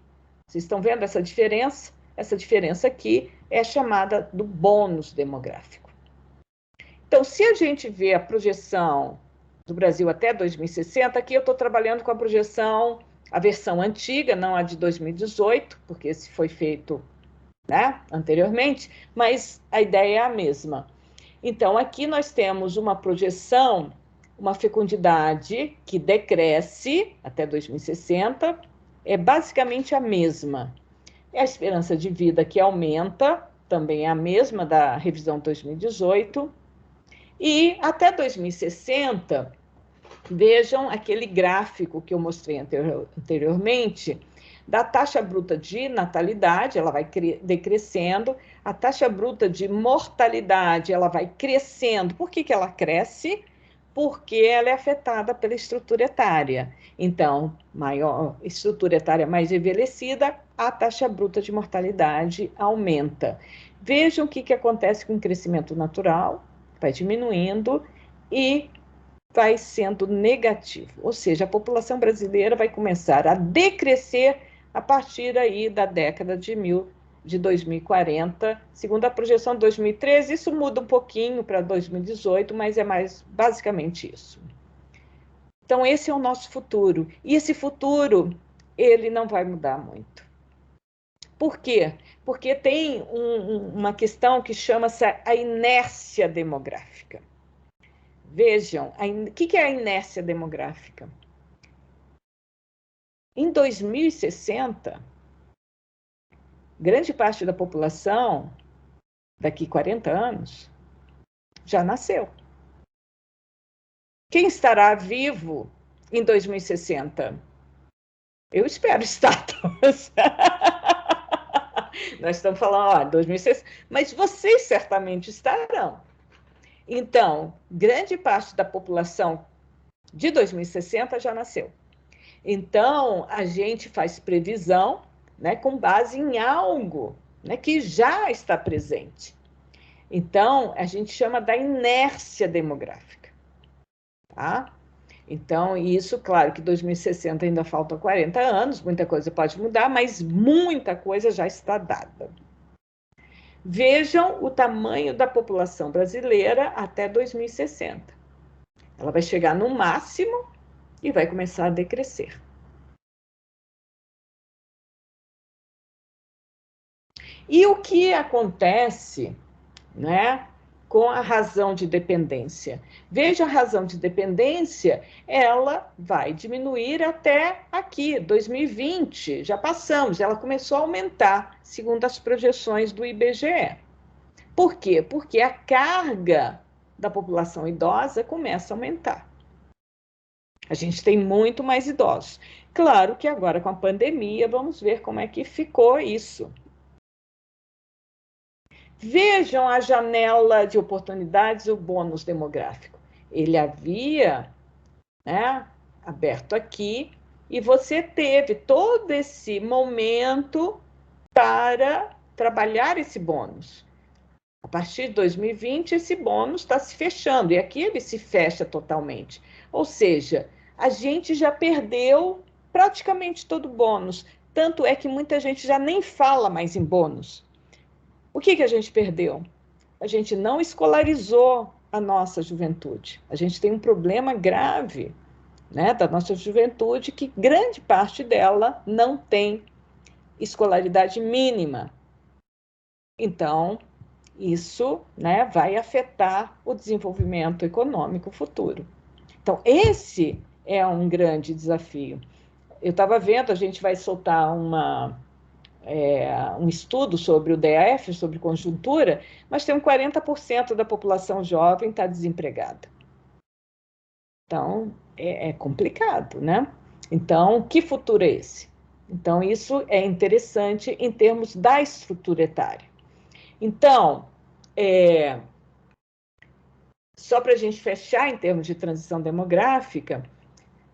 vocês estão vendo essa diferença? Essa diferença aqui é chamada do bônus demográfico. Então, se a gente vê a projeção do Brasil até 2060, aqui eu estou trabalhando com a projeção, a versão antiga, não a de 2018, porque esse foi feito, né, anteriormente, mas a ideia é a mesma. Então, aqui nós temos uma projeção, uma fecundidade que decresce até 2060, é basicamente a mesma. É a esperança de vida que aumenta, também é a mesma da revisão 2018. E até 2060, vejam aquele gráfico que eu mostrei anteriormente, da taxa bruta de natalidade, ela vai decrescendo, a taxa bruta de mortalidade, ela vai crescendo. Por que ela cresce? Porque ela é afetada pela estrutura etária. Então, maior estrutura etária mais envelhecida, a taxa bruta de mortalidade aumenta. Vejam o que acontece com o crescimento natural, vai diminuindo e vai sendo negativo. Ou seja, a população brasileira vai começar a decrescer a partir aí da década de 2040, segundo a projeção de 2013, isso muda um pouquinho para 2018, mas é mais basicamente isso. Então, esse é o nosso futuro. E esse futuro, ele não vai mudar muito. Por quê? Porque tem uma questão que chama-se a inércia demográfica. Vejam, o que é a inércia demográfica? Em 2060, grande parte da população, daqui 40 anos, já nasceu. Quem estará vivo em 2060? Eu espero estar. Nós estamos falando, 2060, mas vocês certamente estarão. Então, grande parte da população de 2060 já nasceu. Então, a gente faz previsão, né, com base em algo, né, que já está presente. Então, a gente chama da inércia demográfica. Tá? Então, isso, claro que 2060 ainda faltam 40 anos, muita coisa pode mudar, mas muita coisa já está dada. Vejam o tamanho da população brasileira até 2060. Ela vai chegar no máximo e vai começar a decrescer. E o que acontece, né, com a razão de dependência? Veja, a razão de dependência, ela vai diminuir até aqui, 2020, já passamos, ela começou a aumentar, segundo as projeções do IBGE. Por quê? Porque a carga da população idosa começa a aumentar. A gente tem muito mais idosos. Claro que agora com a pandemia, vamos ver como é que ficou isso. Vejam a janela de oportunidades, o bônus demográfico. Ele havia, né, aberto aqui, e você teve todo esse momento para trabalhar esse bônus. A partir de 2020, esse bônus está se fechando, e aqui ele se fecha totalmente. Ou seja, a gente já perdeu praticamente todo o bônus. Tanto é que muita gente já nem fala mais em bônus. O que a gente perdeu? A gente não escolarizou a nossa juventude. A gente tem um problema grave, né, da nossa juventude, que grande parte dela não tem escolaridade mínima. Então, isso, né, vai afetar o desenvolvimento econômico futuro. Então, esse é um grande desafio. Eu estava vendo, a gente vai soltar um estudo sobre o DF, sobre conjuntura, mas tem 40% da população jovem está desempregada. Então, é complicado, né? Então, que futuro é esse? Então, isso é interessante em termos da estrutura etária. Então, só para a gente fechar em termos de transição demográfica,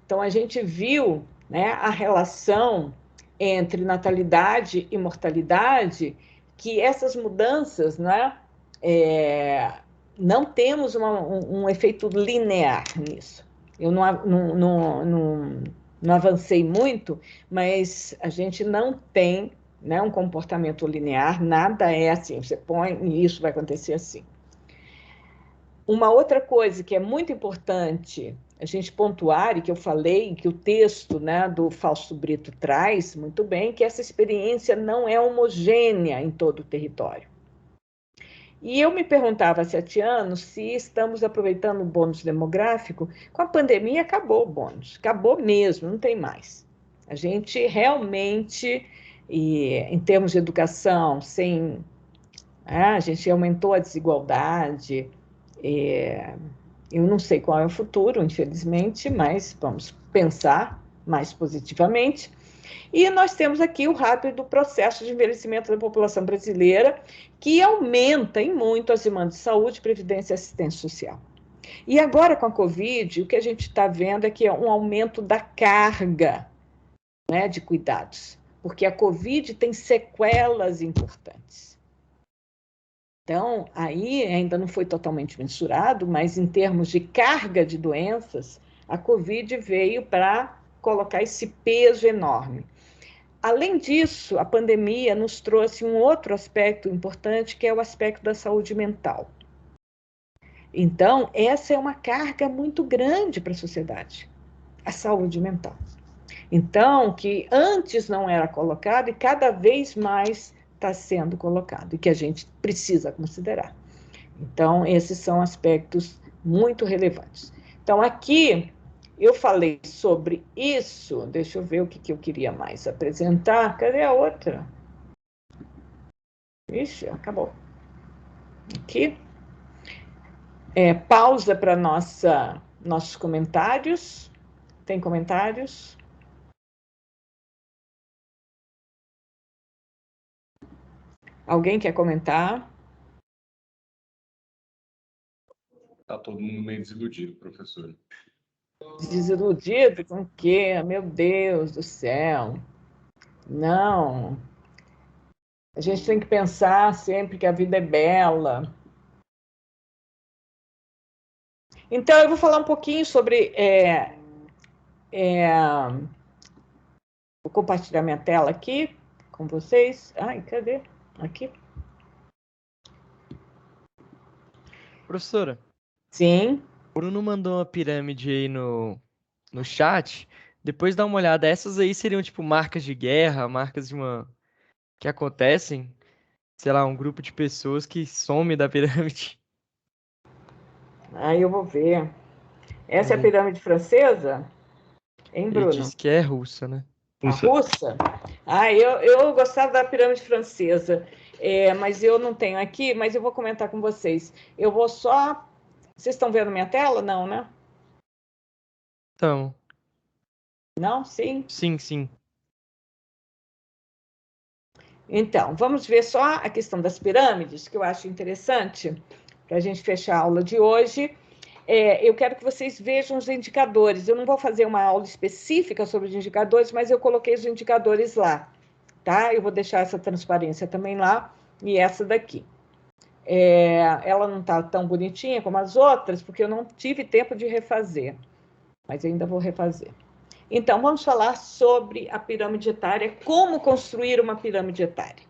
então a gente viu, né, a relação entre natalidade e mortalidade, que essas mudanças, né, não temos um efeito linear nisso. Eu não avancei muito, mas a gente não tem, né, um comportamento linear, nada é assim, você põe e isso vai acontecer assim. Uma outra coisa que é muito importante a gente pontuar, e que eu falei, que o texto, né, do Fausto Brito traz muito bem, que essa experiência não é homogênea em todo o território. E eu me perguntava há 7 anos se estamos aproveitando o bônus demográfico. Com a pandemia acabou o bônus, acabou mesmo, não tem mais. A gente realmente, em termos de educação, a gente aumentou a desigualdade. Eu não sei qual é o futuro, infelizmente, mas vamos pensar mais positivamente. E nós temos aqui o rápido processo de envelhecimento da população brasileira, que aumenta em muito as demandas de saúde, previdência e assistência social. E agora, com a Covid, o que a gente está vendo é que é um aumento da carga, né, de cuidados, porque a Covid tem sequelas importantes. Então, aí ainda não foi totalmente mensurado, mas em termos de carga de doenças, a Covid veio para colocar esse peso enorme. Além disso, a pandemia nos trouxe um outro aspecto importante, que é o aspecto da saúde mental. Então, essa é uma carga muito grande para a sociedade, a saúde mental. Então, que antes não era colocado e cada vez mais está sendo colocado, e que a gente precisa considerar. Então, esses são aspectos muito relevantes. Então, aqui eu falei sobre isso. Deixa eu ver o que eu queria mais apresentar. Cadê a outra? Ixi, acabou. Aqui. Pausa para nossos comentários. Tem comentários? Alguém quer comentar? Está todo mundo meio desiludido, professor. Desiludido com o quê? Meu Deus do céu. Não. A gente tem que pensar sempre que a vida é bela. Então, eu vou falar um pouquinho sobre... Vou compartilhar minha tela aqui com vocês. Ai, cadê? Aqui. Professora, Sim. o Bruno mandou uma pirâmide aí no chat. Depois dá uma olhada. Essas aí seriam tipo marcas de guerra, marcas de uma que acontecem, sei lá, um grupo de pessoas que some da pirâmide. Aí eu vou ver. Essa é a Aí, pirâmide francesa? Hein, ele Bruno? disse que é russa, né? A russa? Ah, eu gostava da pirâmide francesa, mas eu não tenho aqui, mas eu vou comentar com vocês. Eu vou só... Vocês estão vendo minha tela? Não, né? Então, Não? Sim? sim. Então, vamos ver só a questão das pirâmides, que eu acho interessante, para a gente fechar a aula de hoje. Eu quero que vocês vejam os indicadores. Eu não vou fazer uma aula específica sobre os indicadores, mas eu coloquei os indicadores lá, tá? Eu vou deixar essa transparência também lá, e essa daqui. Ela não está tão bonitinha como as outras, porque eu não tive tempo de refazer, mas ainda vou refazer. Então, vamos falar sobre a pirâmide etária, como construir uma pirâmide etária.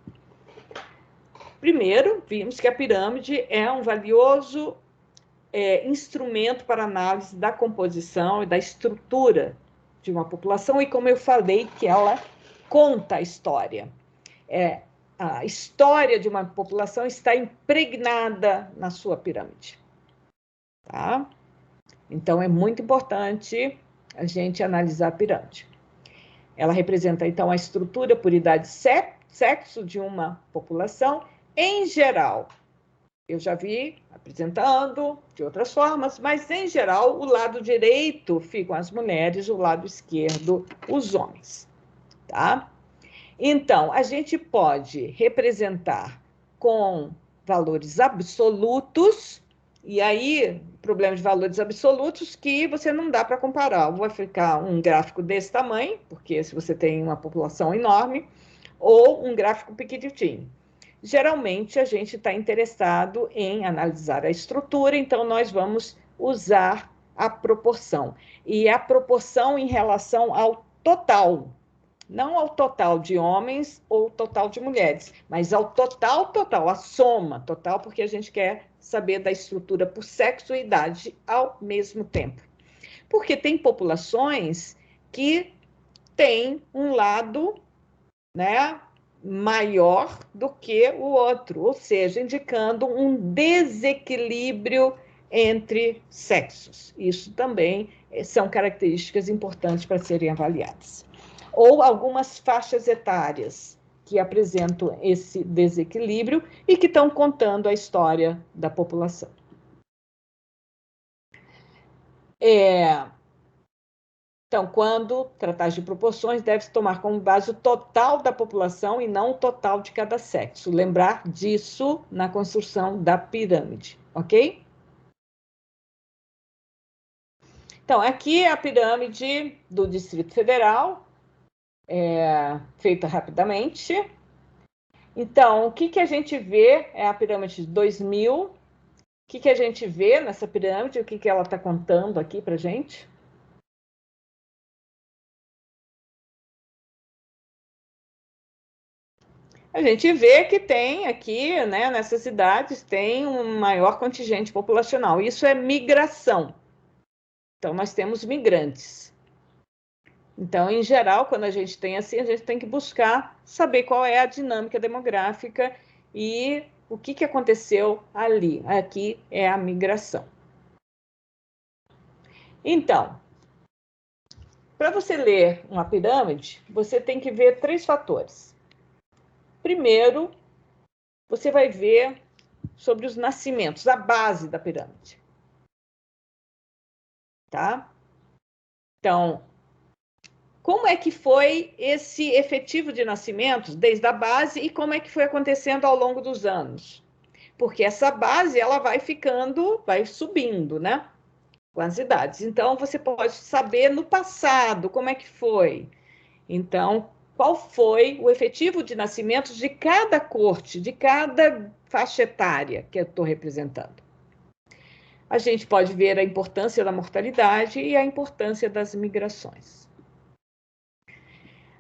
Primeiro, vimos que a pirâmide é um valioso instrumento para análise da composição e da estrutura de uma população, e como eu falei, que ela conta a história. A história de uma população está impregnada na sua pirâmide. Tá? Então, é muito importante a gente analisar a pirâmide. Ela representa, então, a estrutura por idade e sexo de uma população, em geral. Eu já vi apresentando de outras formas, mas, em geral, o lado direito ficam as mulheres, o lado esquerdo, os homens. Tá? Então, a gente pode representar com valores absolutos, e aí, problema de valores absolutos que você não dá para comparar. Vai ficar um gráfico desse tamanho, porque se você tem uma população enorme, ou um gráfico pequenininho. Geralmente, a gente está interessado em analisar a estrutura, então nós vamos usar a proporção. E a proporção em relação ao total, não ao total de homens ou total de mulheres, mas ao total, a soma total, porque a gente quer saber da estrutura por sexo e idade ao mesmo tempo. Porque tem populações que têm um lado, né, maior do que o outro, ou seja, indicando um desequilíbrio entre sexos. Isso também são características importantes para serem avaliadas. Ou algumas faixas etárias que apresentam esse desequilíbrio e que estão contando a história da população. Então, quando tratar de proporções, deve-se tomar como base o total da população e não o total de cada sexo. Lembrar disso na construção da pirâmide, ok? Então, aqui é a pirâmide do Distrito Federal, feita rapidamente. Então, o que a gente vê é a pirâmide de 2000. O que a gente vê nessa pirâmide? O que ela está contando aqui para a gente? A gente vê que tem aqui, né, nessas cidades, tem um maior contingente populacional. Isso é migração. Então, nós temos migrantes. Então, em geral, quando a gente tem assim, a gente tem que buscar saber qual é a dinâmica demográfica e o que aconteceu ali. Aqui é a migração. Então, para você ler uma pirâmide, você tem que ver 3 fatores. Primeiro, você vai ver sobre os nascimentos, a base da pirâmide. Tá? Então, como é que foi esse efetivo de nascimentos desde a base e como é que foi acontecendo ao longo dos anos? Porque essa base, ela vai ficando, vai subindo, né? com as idades. Então, você pode saber no passado como é que foi. Então, qual foi o efetivo de nascimentos de cada corte, de cada faixa etária que eu estou representando. A gente pode ver a importância da mortalidade e a importância das migrações.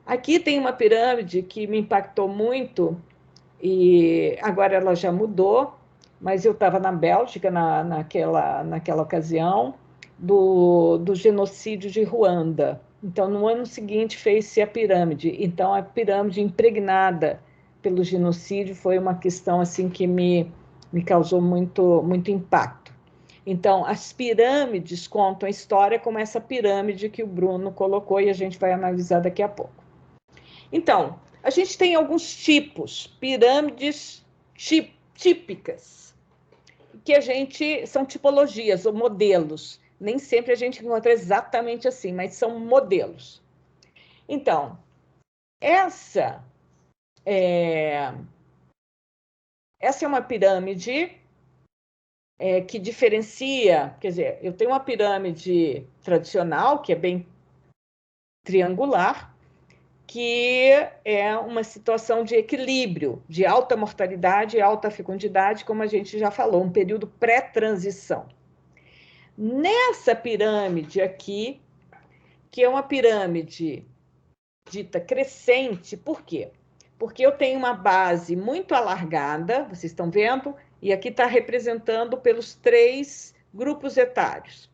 Aqui tem uma pirâmide que me impactou muito, e agora ela já mudou, mas eu estava na Bélgica naquela ocasião do genocídio de Ruanda. Então, no ano seguinte, fez-se a pirâmide. Então, a pirâmide impregnada pelo genocídio foi uma questão assim que me causou muito impacto. Então, as pirâmides contam a história como essa pirâmide que o Bruno colocou e a gente vai analisar daqui a pouco. Então, a gente tem alguns tipos, pirâmides típicas, que são tipologias ou modelos. Nem sempre a gente encontra exatamente assim, mas são modelos. Então, essa é uma pirâmide que diferencia, quer dizer, eu tenho uma pirâmide tradicional, que é bem triangular, que é uma situação de equilíbrio, de alta mortalidade e alta fecundidade, como a gente já falou, um período pré-transição. Nessa pirâmide aqui, que é uma pirâmide dita crescente, por quê? Porque eu tenho uma base muito alargada, vocês estão vendo, e aqui está representando pelos 3 grupos etários.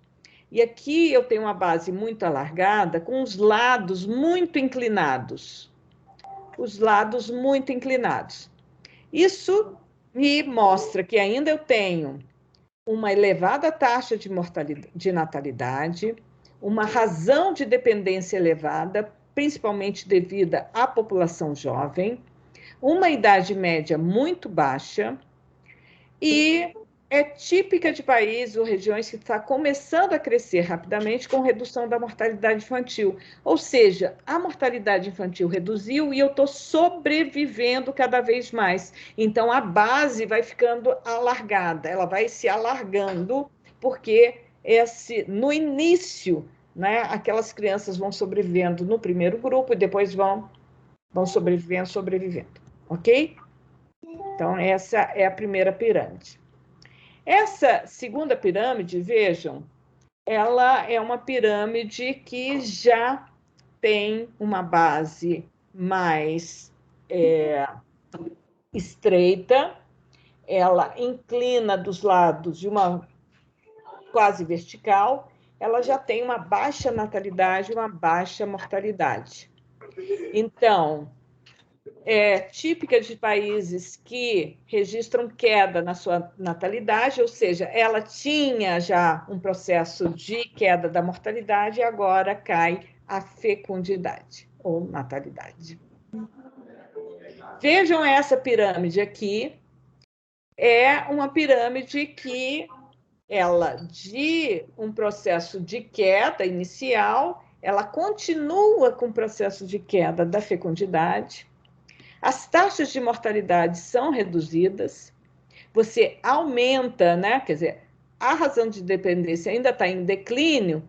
E aqui eu tenho uma base muito alargada, com os lados muito inclinados. Os lados muito inclinados. Isso me mostra que ainda eu tenho uma elevada taxa de natalidade, uma razão de dependência elevada, principalmente devido à população jovem, uma idade média muito baixa e é típica de países ou regiões que está começando a crescer rapidamente com redução da mortalidade infantil. Ou seja, a mortalidade infantil reduziu e eu estou sobrevivendo cada vez mais. Então, a base vai ficando alargada, ela vai se alargando, porque no início, né, aquelas crianças vão sobrevivendo no primeiro grupo e depois vão sobrevivendo. Ok? Então, essa é a primeira pirâmide. Essa segunda pirâmide, vejam, ela é uma pirâmide que já tem uma base mais estreita, ela inclina dos lados de uma quase vertical, ela já tem uma baixa natalidade, uma baixa mortalidade. Então, é típica de países que registram queda na sua natalidade, ou seja, ela tinha já um processo de queda da mortalidade e agora cai a fecundidade ou natalidade. Vejam essa pirâmide aqui, é uma pirâmide que ela, de um processo de queda inicial, ela continua com o processo de queda da fecundidade. As taxas de mortalidade são reduzidas, você aumenta, né? Quer dizer, a razão de dependência ainda está em declínio,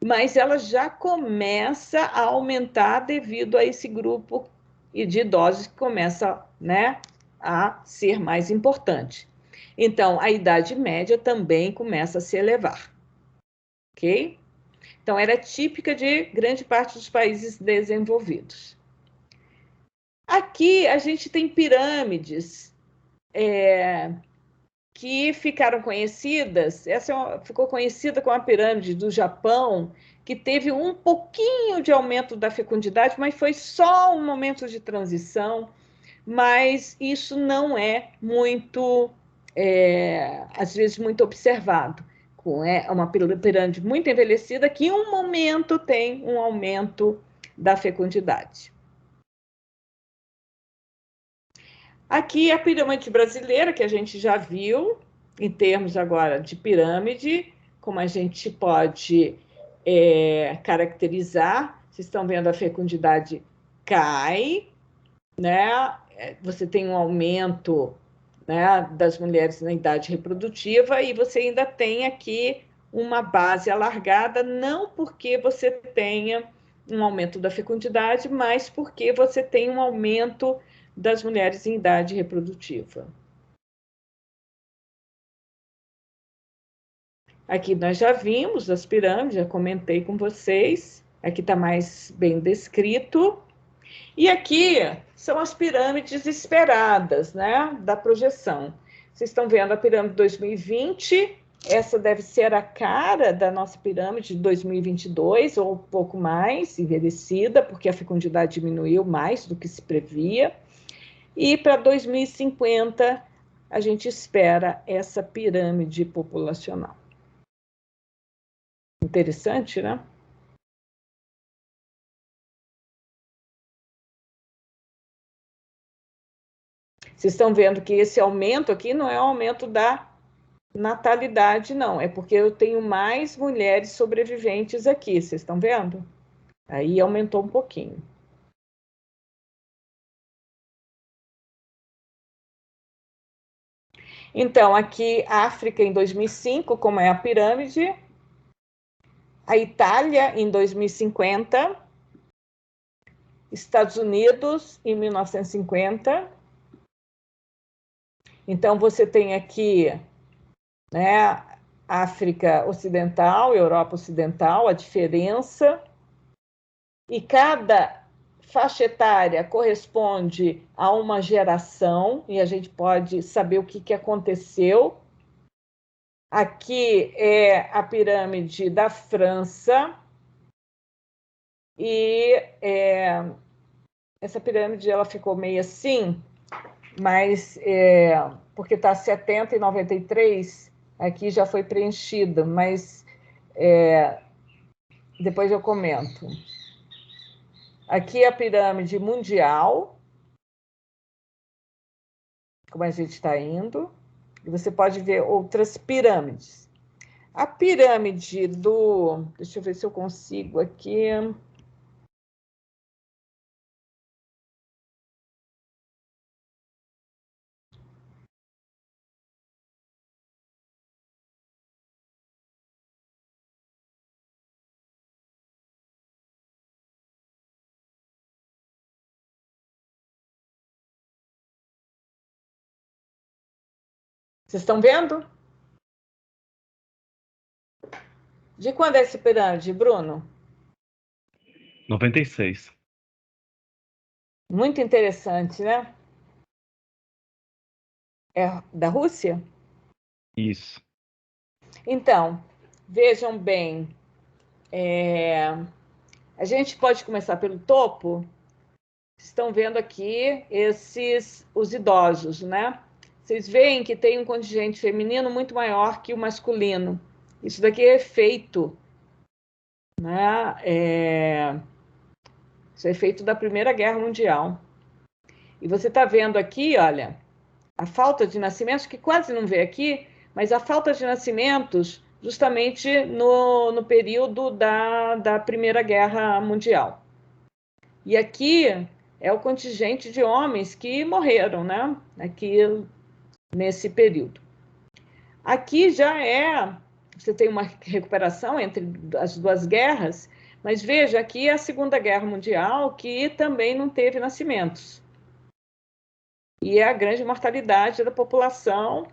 mas ela já começa a aumentar devido a esse grupo de idosos que começa, né, a ser mais importante. Então, a idade média também começa a se elevar, ok? Então, era típica de grande parte dos países desenvolvidos. Aqui a gente tem pirâmides que ficaram conhecidas. Essa ficou conhecida como a pirâmide do Japão, que teve um pouquinho de aumento da fecundidade, mas foi só um momento de transição. Mas isso não é muito, às vezes, muito observado. É uma pirâmide muito envelhecida que, em um momento, tem um aumento da fecundidade. Aqui a pirâmide brasileira, que a gente já viu, em termos agora de pirâmide, como a gente pode caracterizar. Vocês estão vendo a fecundidade cai, né? Você tem um aumento, né, das mulheres na idade reprodutiva e você ainda tem aqui uma base alargada, não porque você tenha um aumento da fecundidade, mas porque você tem um aumento das mulheres em idade reprodutiva. Aqui nós já vimos as pirâmides, já comentei com vocês. Aqui está mais bem descrito. E aqui são as pirâmides esperadas, né, da projeção. Vocês estão vendo a pirâmide 2020, essa deve ser a cara da nossa pirâmide de 2022, ou um pouco mais envelhecida, porque a fecundidade diminuiu mais do que se previa. E para 2050, a gente espera essa pirâmide populacional. Interessante, né? Vocês estão vendo que esse aumento aqui não é um aumento da natalidade, não. É porque eu tenho mais mulheres sobreviventes aqui. Vocês estão vendo? Aí aumentou um pouquinho. Então, aqui, África em 2005, como é a pirâmide. A Itália em 2050. Estados Unidos em 1950. Então, você tem aqui, né, África Ocidental, Europa Ocidental, a diferença. E cada faixa etária corresponde a uma geração, e a gente pode saber o que aconteceu. Aqui é a pirâmide da França, e essa pirâmide ela ficou meio assim, mas porque está 70 e 93, aqui já foi preenchida, mas depois eu comento. Aqui é a pirâmide mundial, como a gente está indo, e você pode ver outras pirâmides. A pirâmide do... Deixa eu ver se eu consigo aqui... Vocês estão vendo? De quando é esse pirâmide, Bruno? 96. Muito interessante, né? É da Rússia? Isso. Então, vejam bem, a gente pode começar pelo topo. Estão vendo aqui os idosos, né? Vocês veem que tem um contingente feminino muito maior que o masculino. Isso daqui é efeito, né? Isso é efeito da Primeira Guerra Mundial. E você está vendo aqui, olha, a falta de nascimentos, que quase não vê aqui, mas a falta de nascimentos justamente no período da Primeira Guerra Mundial. E aqui é o contingente de homens que morreram, né? Aqui nesse período. Aqui já você tem uma recuperação entre as duas guerras, mas veja, aqui é a Segunda Guerra Mundial, que também não teve nascimentos. E é a grande mortalidade da população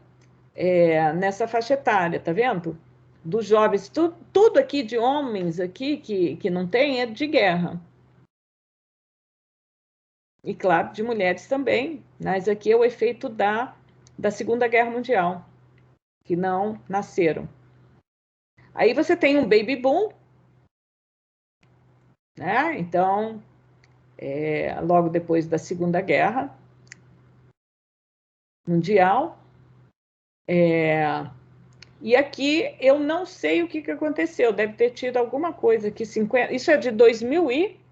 nessa faixa etária, tá vendo? Dos jovens, tudo aqui de homens aqui que não tem é de guerra. E, claro, de mulheres também, mas aqui é o efeito da Segunda Guerra Mundial, que não nasceram. Aí você tem um baby boom, né? Então, logo depois da Segunda Guerra Mundial. E aqui eu não sei o que aconteceu, deve ter tido alguma coisa aqui, 50... Isso é de 2000 e...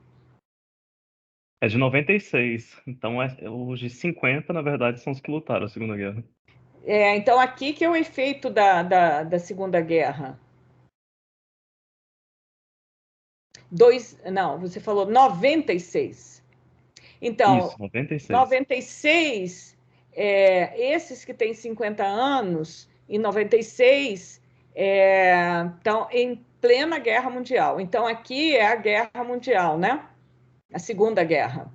É de 96. Então, os de 50, na verdade, são os que lutaram a Segunda Guerra. Então, aqui que é o efeito da Segunda Guerra. Não, você falou 96. Então, isso, 96. 96, esses que têm 50 anos, em 96, Então, em plena Guerra Mundial. Então, aqui é a Guerra Mundial, né? A Segunda Guerra.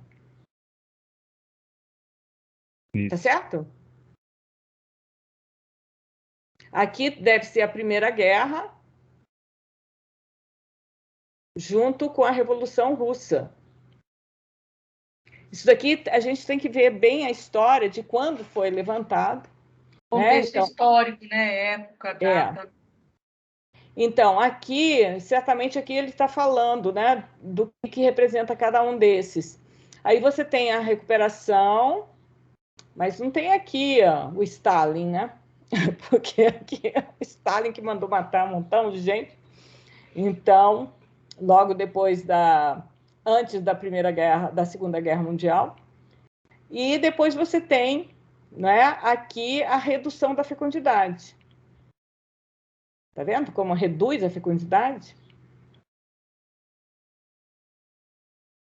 Isso. Tá certo? Aqui deve ser a Primeira Guerra, junto com a Revolução Russa. Isso daqui a gente tem que ver bem a história de quando foi levantado. Contexto Então, histórico, né? Época, data. Então, aqui, certamente aqui ele está falando, né, do que representa cada um desses. Aí você tem a recuperação, mas não tem aqui o Stalin, né? Porque aqui é o Stalin que mandou matar um montão de gente. Então, logo depois antes da Primeira Guerra, da Segunda Guerra Mundial. E depois você tem, né, aqui a redução da fecundidade. Tá vendo como reduz a fecundidade?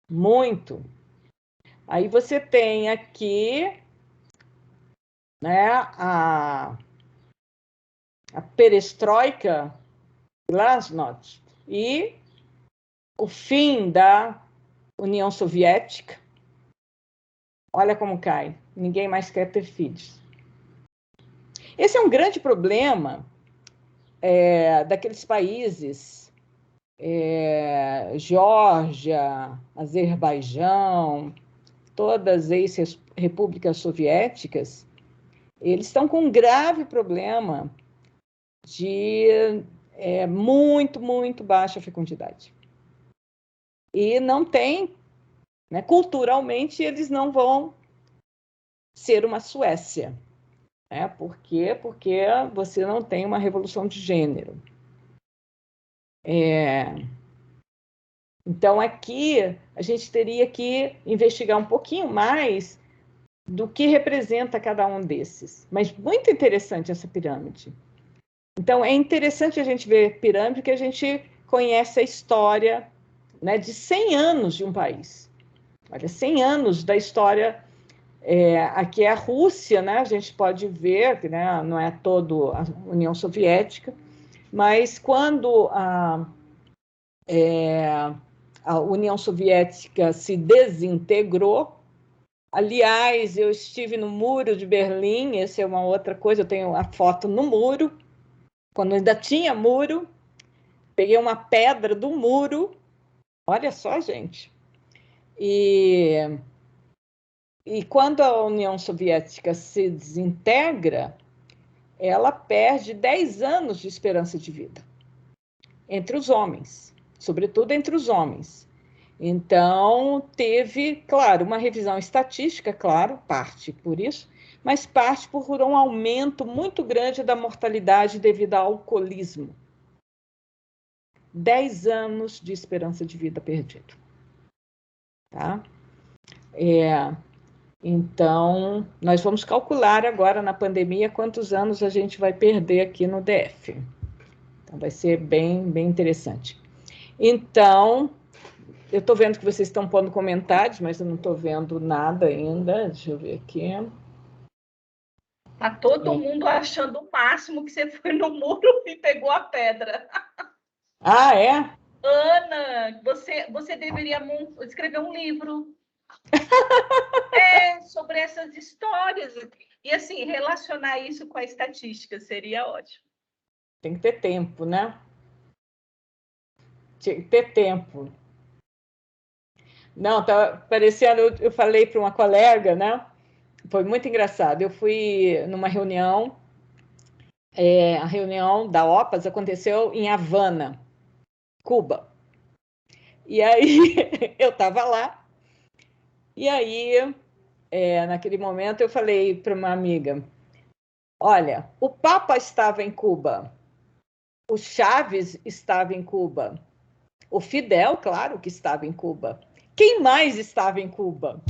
Muito. Aí você tem aqui, né, a perestroika, glasnost, e o fim da União Soviética. Olha como cai. Ninguém mais quer ter filhos. Esse é um grande problema daqueles países, Geórgia, Azerbaijão, todas as ex-repúblicas soviéticas, eles estão com um grave problema de muito, muito baixa fecundidade. E não tem, né, culturalmente, eles não vão ser uma Suécia. Por quê? Porque você não tem uma revolução de gênero. Então, aqui, a gente teria que investigar um pouquinho mais do que representa cada um desses. Mas muito interessante essa pirâmide. Então, é interessante a gente ver pirâmide, porque a gente conhece a história, né, de 100 anos de um país. Olha, 100 anos da história. Aqui é a Rússia, né? A gente pode ver, né? Não é todo a União Soviética, mas quando a União Soviética se desintegrou, aliás, eu estive no Muro de Berlim, essa é uma outra coisa, eu tenho a foto no muro, quando ainda tinha muro, peguei uma pedra do muro, olha só, gente, e quando a União Soviética se desintegra, ela perde 10 anos de esperança de vida entre os homens, sobretudo entre os homens. Então, teve, claro, uma revisão estatística, claro, parte por isso, mas parte por um aumento muito grande da mortalidade devido ao alcoolismo. 10 anos de esperança de vida perdido. Tá? Então, nós vamos calcular agora na pandemia quantos anos a gente vai perder aqui no DF. Então, vai ser bem, bem interessante. Então, eu estou vendo que vocês estão pondo comentários, mas eu não estou vendo nada ainda. Deixa eu ver aqui. Tá todo mundo achando o máximo que você foi no muro e pegou a pedra. Ah, é? Ana, você deveria escrever um livro sobre essas histórias. E, assim, relacionar isso com a estatística seria ótimo. Tem que ter tempo, né? Tem que ter tempo. Não, tá parecendo, eu falei para uma colega, né? Foi muito engraçado. Eu fui numa reunião, a reunião da OPAS aconteceu em Havana, Cuba. E aí eu estava lá, e aí, naquele momento, eu falei para uma amiga: olha, o Papa estava em Cuba, o Chaves estava em Cuba, o Fidel, claro que estava em Cuba. Quem mais estava em Cuba?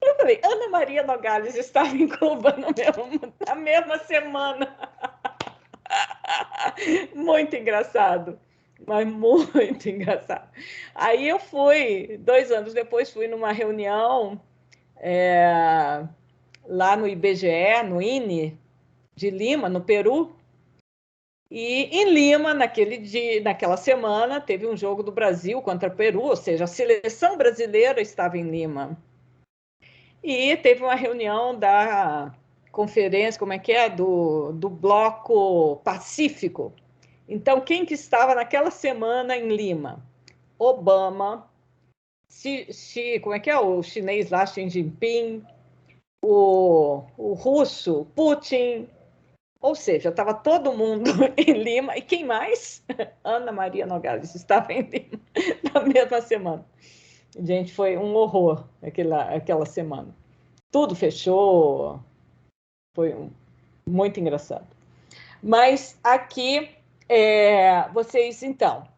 Eu falei, Ana Maria Nogales estava em Cuba na mesma semana. Muito engraçado, mas muito engraçado. Aí eu fui, 2 anos depois, fui numa reunião lá no IBGE, no INE de Lima, no Peru, E em Lima, naquela semana, teve um jogo do Brasil contra o Peru, ou seja, a seleção brasileira estava em Lima. E teve uma reunião da conferência, como é que é? Do Bloco Pacífico. Então, quem que estava naquela semana em Lima? Obama, como é que é? O chinês lá, Xi Jinping, o russo, Putin. Ou seja, estava todo mundo em Lima. E quem mais? Ana Maria Nogales estava em Lima na mesma semana. Gente, foi um horror aquela semana. Tudo fechou. Foi muito engraçado. Mas aqui, vocês, então,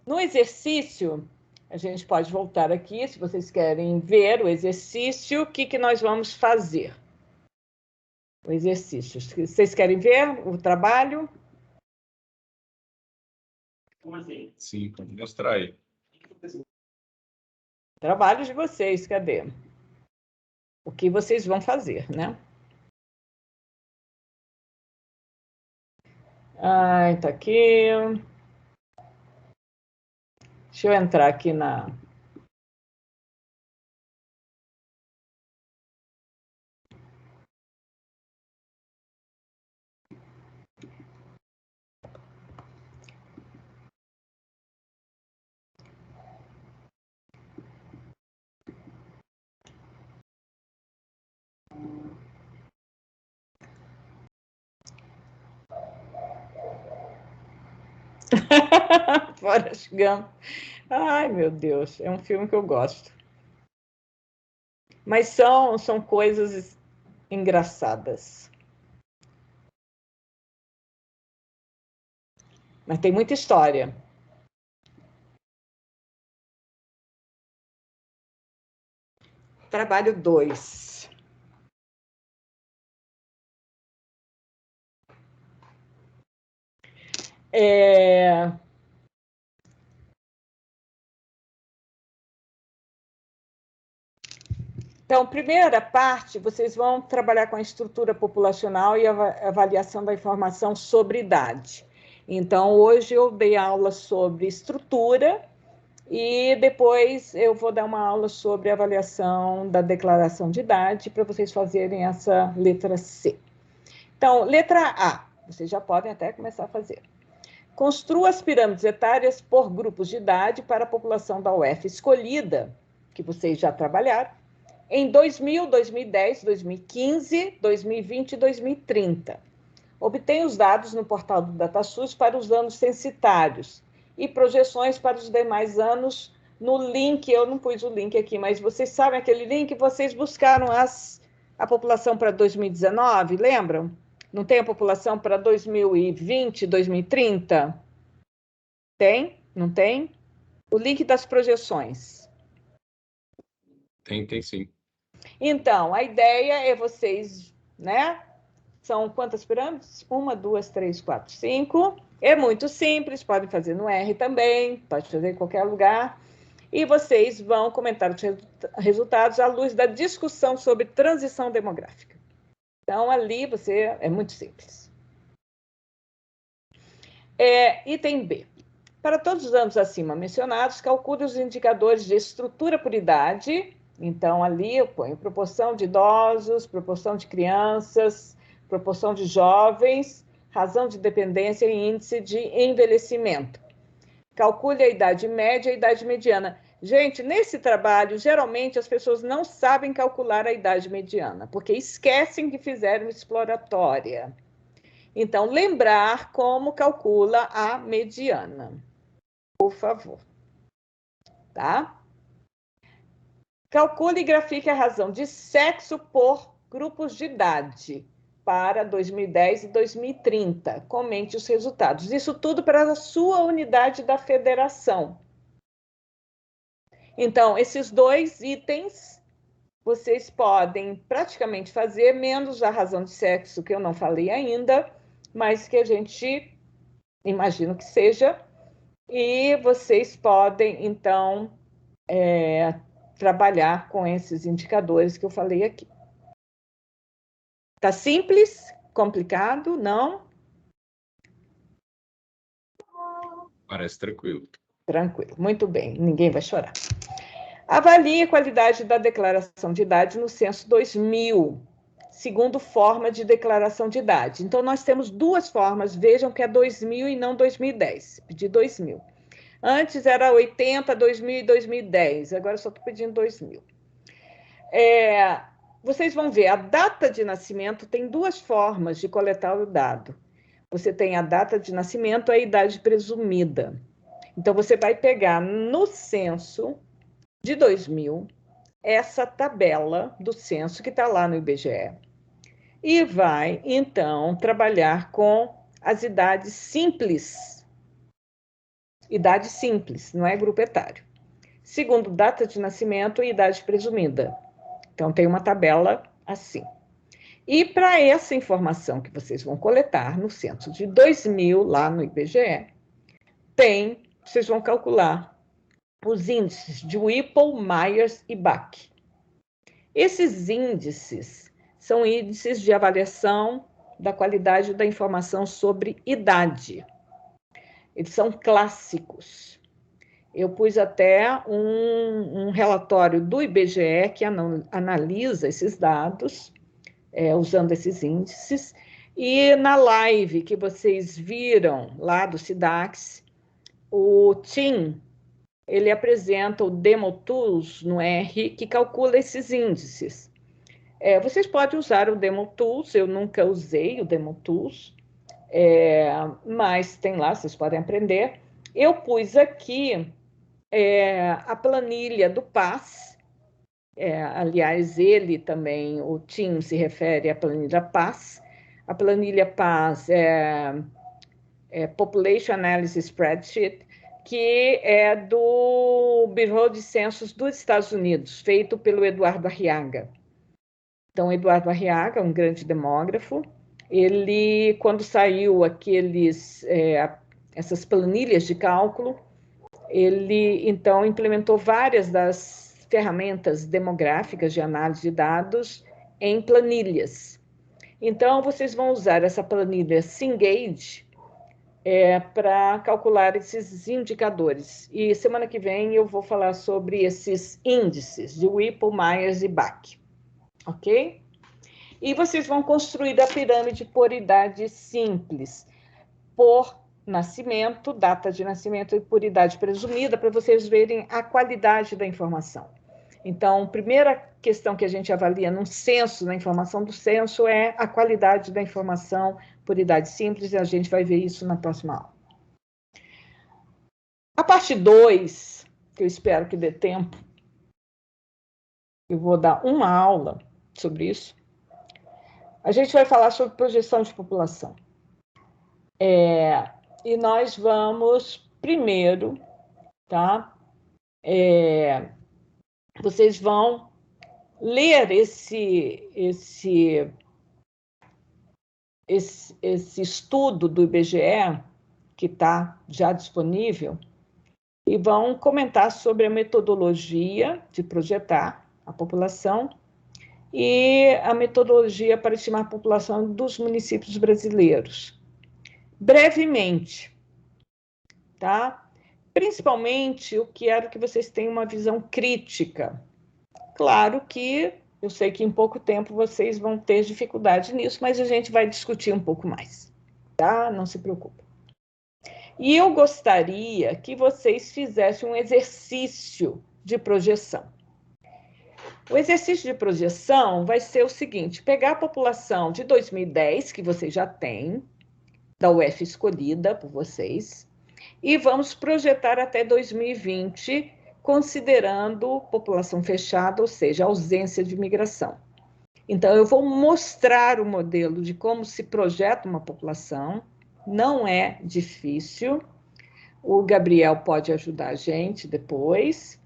no exercício, a gente pode voltar aqui, se vocês querem ver o exercício, o que nós vamos fazer? O exercício. Vocês querem ver o trabalho? Como assim? Sim, pode mostrar aí. Trabalho de vocês, cadê? O que vocês vão fazer, né? Ai, tá aqui. Deixa eu entrar aqui na... Forrest Gump. Ai, meu Deus, é um filme que eu gosto. Mas são coisas engraçadas. Mas tem muita história. Trabalho 2. Então, primeira parte, vocês vão trabalhar com a estrutura populacional e a avaliação da informação sobre idade. Então, hoje eu dei aula sobre estrutura e depois eu vou dar uma aula sobre avaliação da declaração de idade para vocês fazerem essa letra C. Então, letra A, vocês já podem até começar a fazer. Construa as pirâmides etárias por grupos de idade para a população da UF escolhida, que vocês já trabalharam, em 2000, 2010, 2015, 2020 e 2030. Obtenha os dados no portal do DataSUS para os anos censitários e projeções para os demais anos no link, eu não pus o link aqui, mas vocês sabem aquele link, vocês buscaram a população para 2019, lembram? Não tem a população para 2020, 2030? Tem? Não tem? O link das projeções. Tem sim. Então, a ideia é vocês, né? São quantas pirâmides? 1, 2, 3, 4, 5. É muito simples, podem fazer no R também, pode fazer em qualquer lugar. E vocês vão comentar os resultados à luz da discussão sobre transição demográfica. Então, ali é muito simples. Item B. Para todos os anos acima mencionados, calcule os indicadores de estrutura por idade. Então, ali eu ponho proporção de idosos, proporção de crianças, proporção de jovens, razão de dependência e índice de envelhecimento. Calcule a idade média e a idade mediana. Gente, nesse trabalho, geralmente as pessoas não sabem calcular a idade mediana, porque esquecem que fizeram exploratória. Então, lembrar como calcula a mediana, por favor. Tá? Calcule e grafique a razão de sexo por grupos de idade para 2010 e 2030. Comente os resultados. Isso tudo para a sua unidade da federação. Então, esses 2 itens vocês podem praticamente fazer, menos a razão de sexo, que eu não falei ainda, mas que a gente imagina que seja. E vocês podem, então, trabalhar com esses indicadores que eu falei aqui. Tá simples? Complicado? Não? Parece tranquilo. Tranquilo, muito bem, ninguém vai chorar. Avalie a qualidade da declaração de idade no censo 2000, segundo forma de declaração de idade. Então, nós temos duas formas, vejam que é 2000 e não 2010, pedi 2000. Antes era 80, 2000 e 2010, agora eu só estou pedindo 2000. Vocês vão ver, a data de nascimento tem duas formas de coletar o dado. Você tem a data de nascimento e a idade presumida. Então, você vai pegar no censo de 2000, essa tabela do censo que está lá no IBGE, e vai, então, trabalhar com as idades simples. Idade simples, não é grupo etário. Segundo data de nascimento e idade presumida. Então, tem uma tabela assim. E para essa informação que vocês vão coletar no censo de 2000, lá no IBGE, vocês vão calcular os índices de Whipple, Myers e Bach. Esses índices são índices de avaliação da qualidade da informação sobre idade. Eles são clássicos. Eu pus até um relatório do IBGE que analisa esses dados, usando esses índices, e na live que vocês viram lá do SIDAX, o Tim, ele apresenta o Demo Tools no R, que calcula esses índices. Vocês podem usar o Demo Tools, eu nunca usei o Demo Tools, mas tem lá, vocês podem aprender. Eu pus aqui a planilha do PAS, aliás, ele também, o Tim se refere à planilha PAS. A planilha PAS é Population Analysis Spreadsheet, que é do Bureau de Censos dos Estados Unidos, feito pelo Eduardo Arriaga. Então, Eduardo Arriaga, um grande demógrafo, ele, quando saiu essas planilhas de cálculo, ele, então, implementou várias das ferramentas demográficas de análise de dados em planilhas. Então, vocês vão usar essa planilha Cengage para calcular esses indicadores. E semana que vem eu vou falar sobre esses índices de Whipple, Myers e Bach. Ok? E vocês vão construir a pirâmide por idade simples, por nascimento, data de nascimento e por idade presumida, para vocês verem a qualidade da informação. Então, a primeira questão que a gente avalia num censo, na informação do censo, é a qualidade da informação por idade simples, e a gente vai ver isso na próxima aula. A parte 2, que eu espero que dê tempo, eu vou dar uma aula sobre isso. A gente vai falar sobre projeção de população. E nós vamos, primeiro, tá? Vocês vão ler esse estudo do IBGE, que está já disponível, e vão comentar sobre a metodologia de projetar a população e a metodologia para estimar a população dos municípios brasileiros. Brevemente, tá? Principalmente, eu quero que vocês tenham uma visão crítica. Claro que eu sei que em pouco tempo vocês vão ter dificuldade nisso, mas a gente vai discutir um pouco mais, tá? Não se preocupe. E eu gostaria que vocês fizessem um exercício de projeção. O exercício de projeção vai ser o seguinte: pegar a população de 2010, que vocês já têm, da UF escolhida por vocês, e vamos projetar até 2020, considerando população fechada, ou seja, ausência de migração. Então, eu vou mostrar o modelo de como se projeta uma população, não é difícil, o Gabriel pode ajudar a gente depois,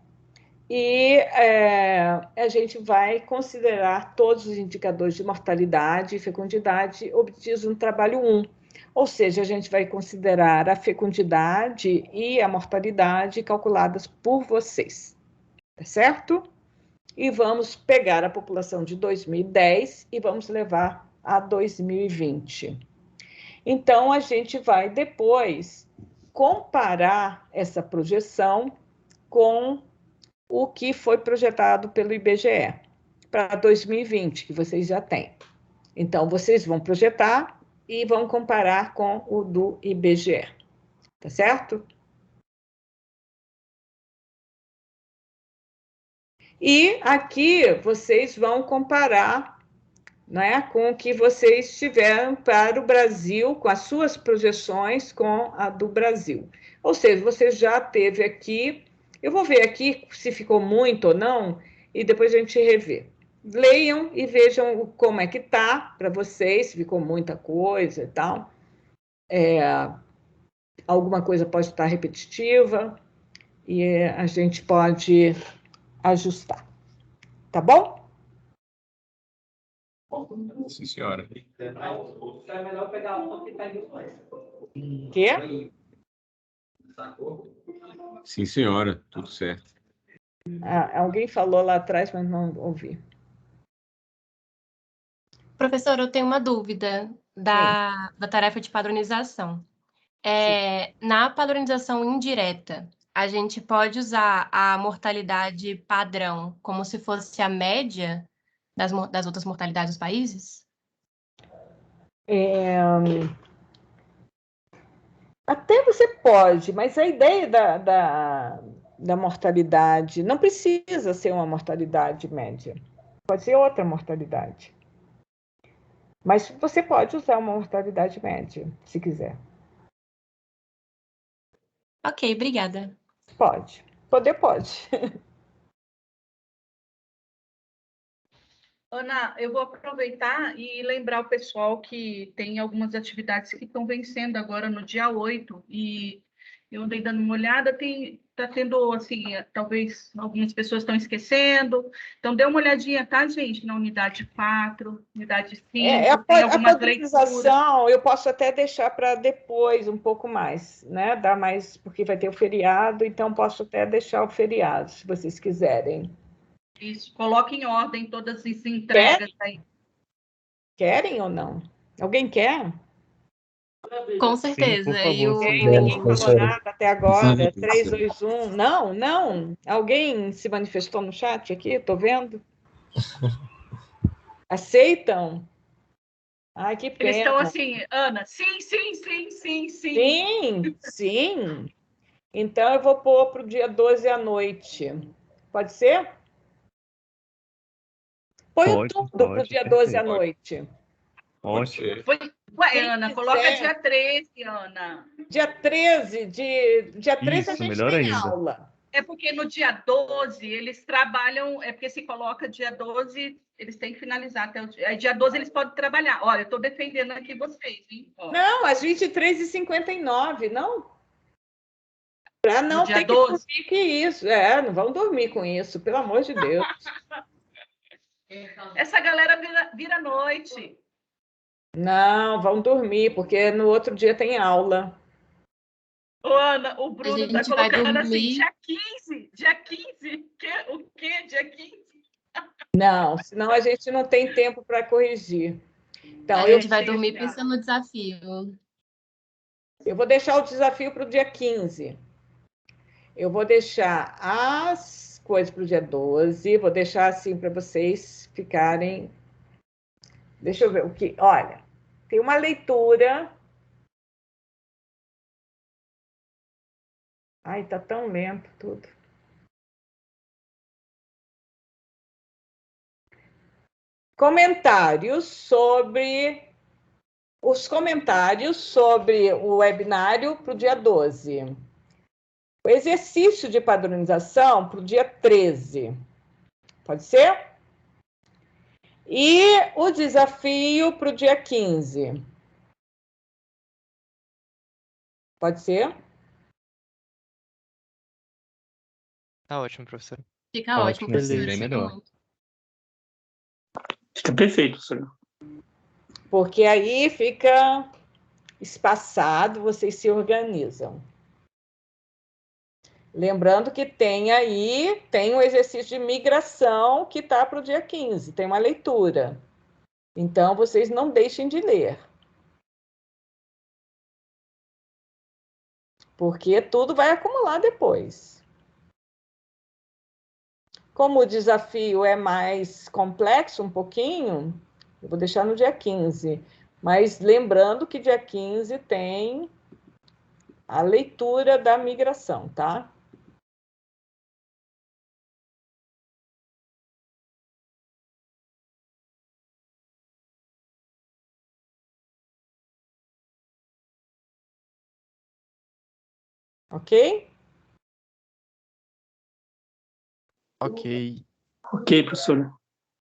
e a gente vai considerar todos os indicadores de mortalidade e fecundidade obtidos no trabalho 1. Ou seja, a gente vai considerar a fecundidade e a mortalidade calculadas por vocês, tá certo? E vamos pegar a população de 2010 e vamos levar a 2020. Então, a gente vai depois comparar essa projeção com o que foi projetado pelo IBGE para 2020, que vocês já têm. Então, vocês vão projetar e vão comparar com o do IBGE, tá certo? E aqui vocês vão comparar, né, com o que vocês tiveram para o Brasil, com as suas projeções com a do Brasil. Ou seja, você já teve aqui, eu vou ver aqui se ficou muito ou não, e depois a gente revê. Leiam e vejam como é que tá para vocês, se ficou muita coisa e tal. Alguma coisa pode estar repetitiva e a gente pode ajustar. Tá bom? Sim, senhora. É melhor pegar uma que tá ali mais. Quê? Sim, senhora. Tudo certo. Alguém falou lá atrás, mas não ouvi. Professor, eu tenho uma dúvida da tarefa de padronização. Na padronização indireta, a gente pode usar a mortalidade padrão como se fosse a média das outras mortalidades dos países? Até você pode, mas a ideia da mortalidade não precisa ser uma mortalidade média. Pode ser outra mortalidade. Mas você pode usar uma mortalidade média, se quiser. Ok, obrigada. Pode. Poder pode. Ana, eu vou aproveitar e lembrar o pessoal que tem algumas atividades que estão vencendo agora no dia 8, e eu andei dando uma olhada, está tendo, assim, talvez algumas pessoas estão esquecendo, então dê uma olhadinha, tá, gente, na unidade 4, unidade 5, tem algumas a padronização, eu posso até deixar para depois, um pouco mais, né, dar mais, porque vai ter o feriado, então posso até deixar o feriado, se vocês quiserem. Isso, coloque em ordem todas as entregas aí. Querem ou não? Alguém quer? Com certeza. Sim, por favor. Ninguém falou nada até agora. 3, 2, 1. Não. Alguém se manifestou no chat aqui? Estou vendo. Aceitam? Ai, que pena. Eles estão assim, Ana, sim. Sim. Então, eu vou pôr para o dia 12 à noite. Pode ser? Põe tudo para o dia 12 à noite. Ótimo. Ué, Ana, coloca dia 13, Ana. Dia 13, dia 13 a Isso, gente melhor tem ainda. aula. É porque no dia 12 eles trabalham, é porque se coloca dia 12, eles têm que finalizar até o dia. Aí dia 12 eles podem trabalhar. Olha, eu estou defendendo aqui vocês, hein? Ó. Não, às 23h59, não? Para não ter que 12. dormir com isso. Não vão dormir com isso, pelo amor de Deus. Essa galera vira noite. Não, vão dormir, porque no outro dia tem aula. Ô, Ana, o Bruno está colocando assim, dia 15. O quê? Dia 15? Não, senão a gente não tem tempo para corrigir. Então, a gente vai dormir pensando no desafio. Eu vou deixar o desafio para o dia 15. Eu vou deixar as coisas para o dia 12. Vou deixar assim para vocês ficarem... Deixa eu ver o que... Olha, tem uma leitura... Ai, tá tão lento tudo. Comentários sobre... Os comentários sobre o webinário para o dia 12. O exercício de padronização para o dia 13. Pode ser? E o desafio para o dia 15. Pode ser? Tá ótimo, professor. Fica ótimo, professor. Bem melhor. Fica perfeito, professor. Porque aí fica espaçado, vocês se organizam. Lembrando que tem o exercício de migração que está para o dia 15, tem uma leitura. Então, vocês não deixem de ler. porque tudo vai acumular depois. Como o desafio é mais complexo um pouquinho, eu vou deixar no dia 15, mas lembrando que dia 15 tem a leitura da migração, tá? Ok? Ok. Ok, professora.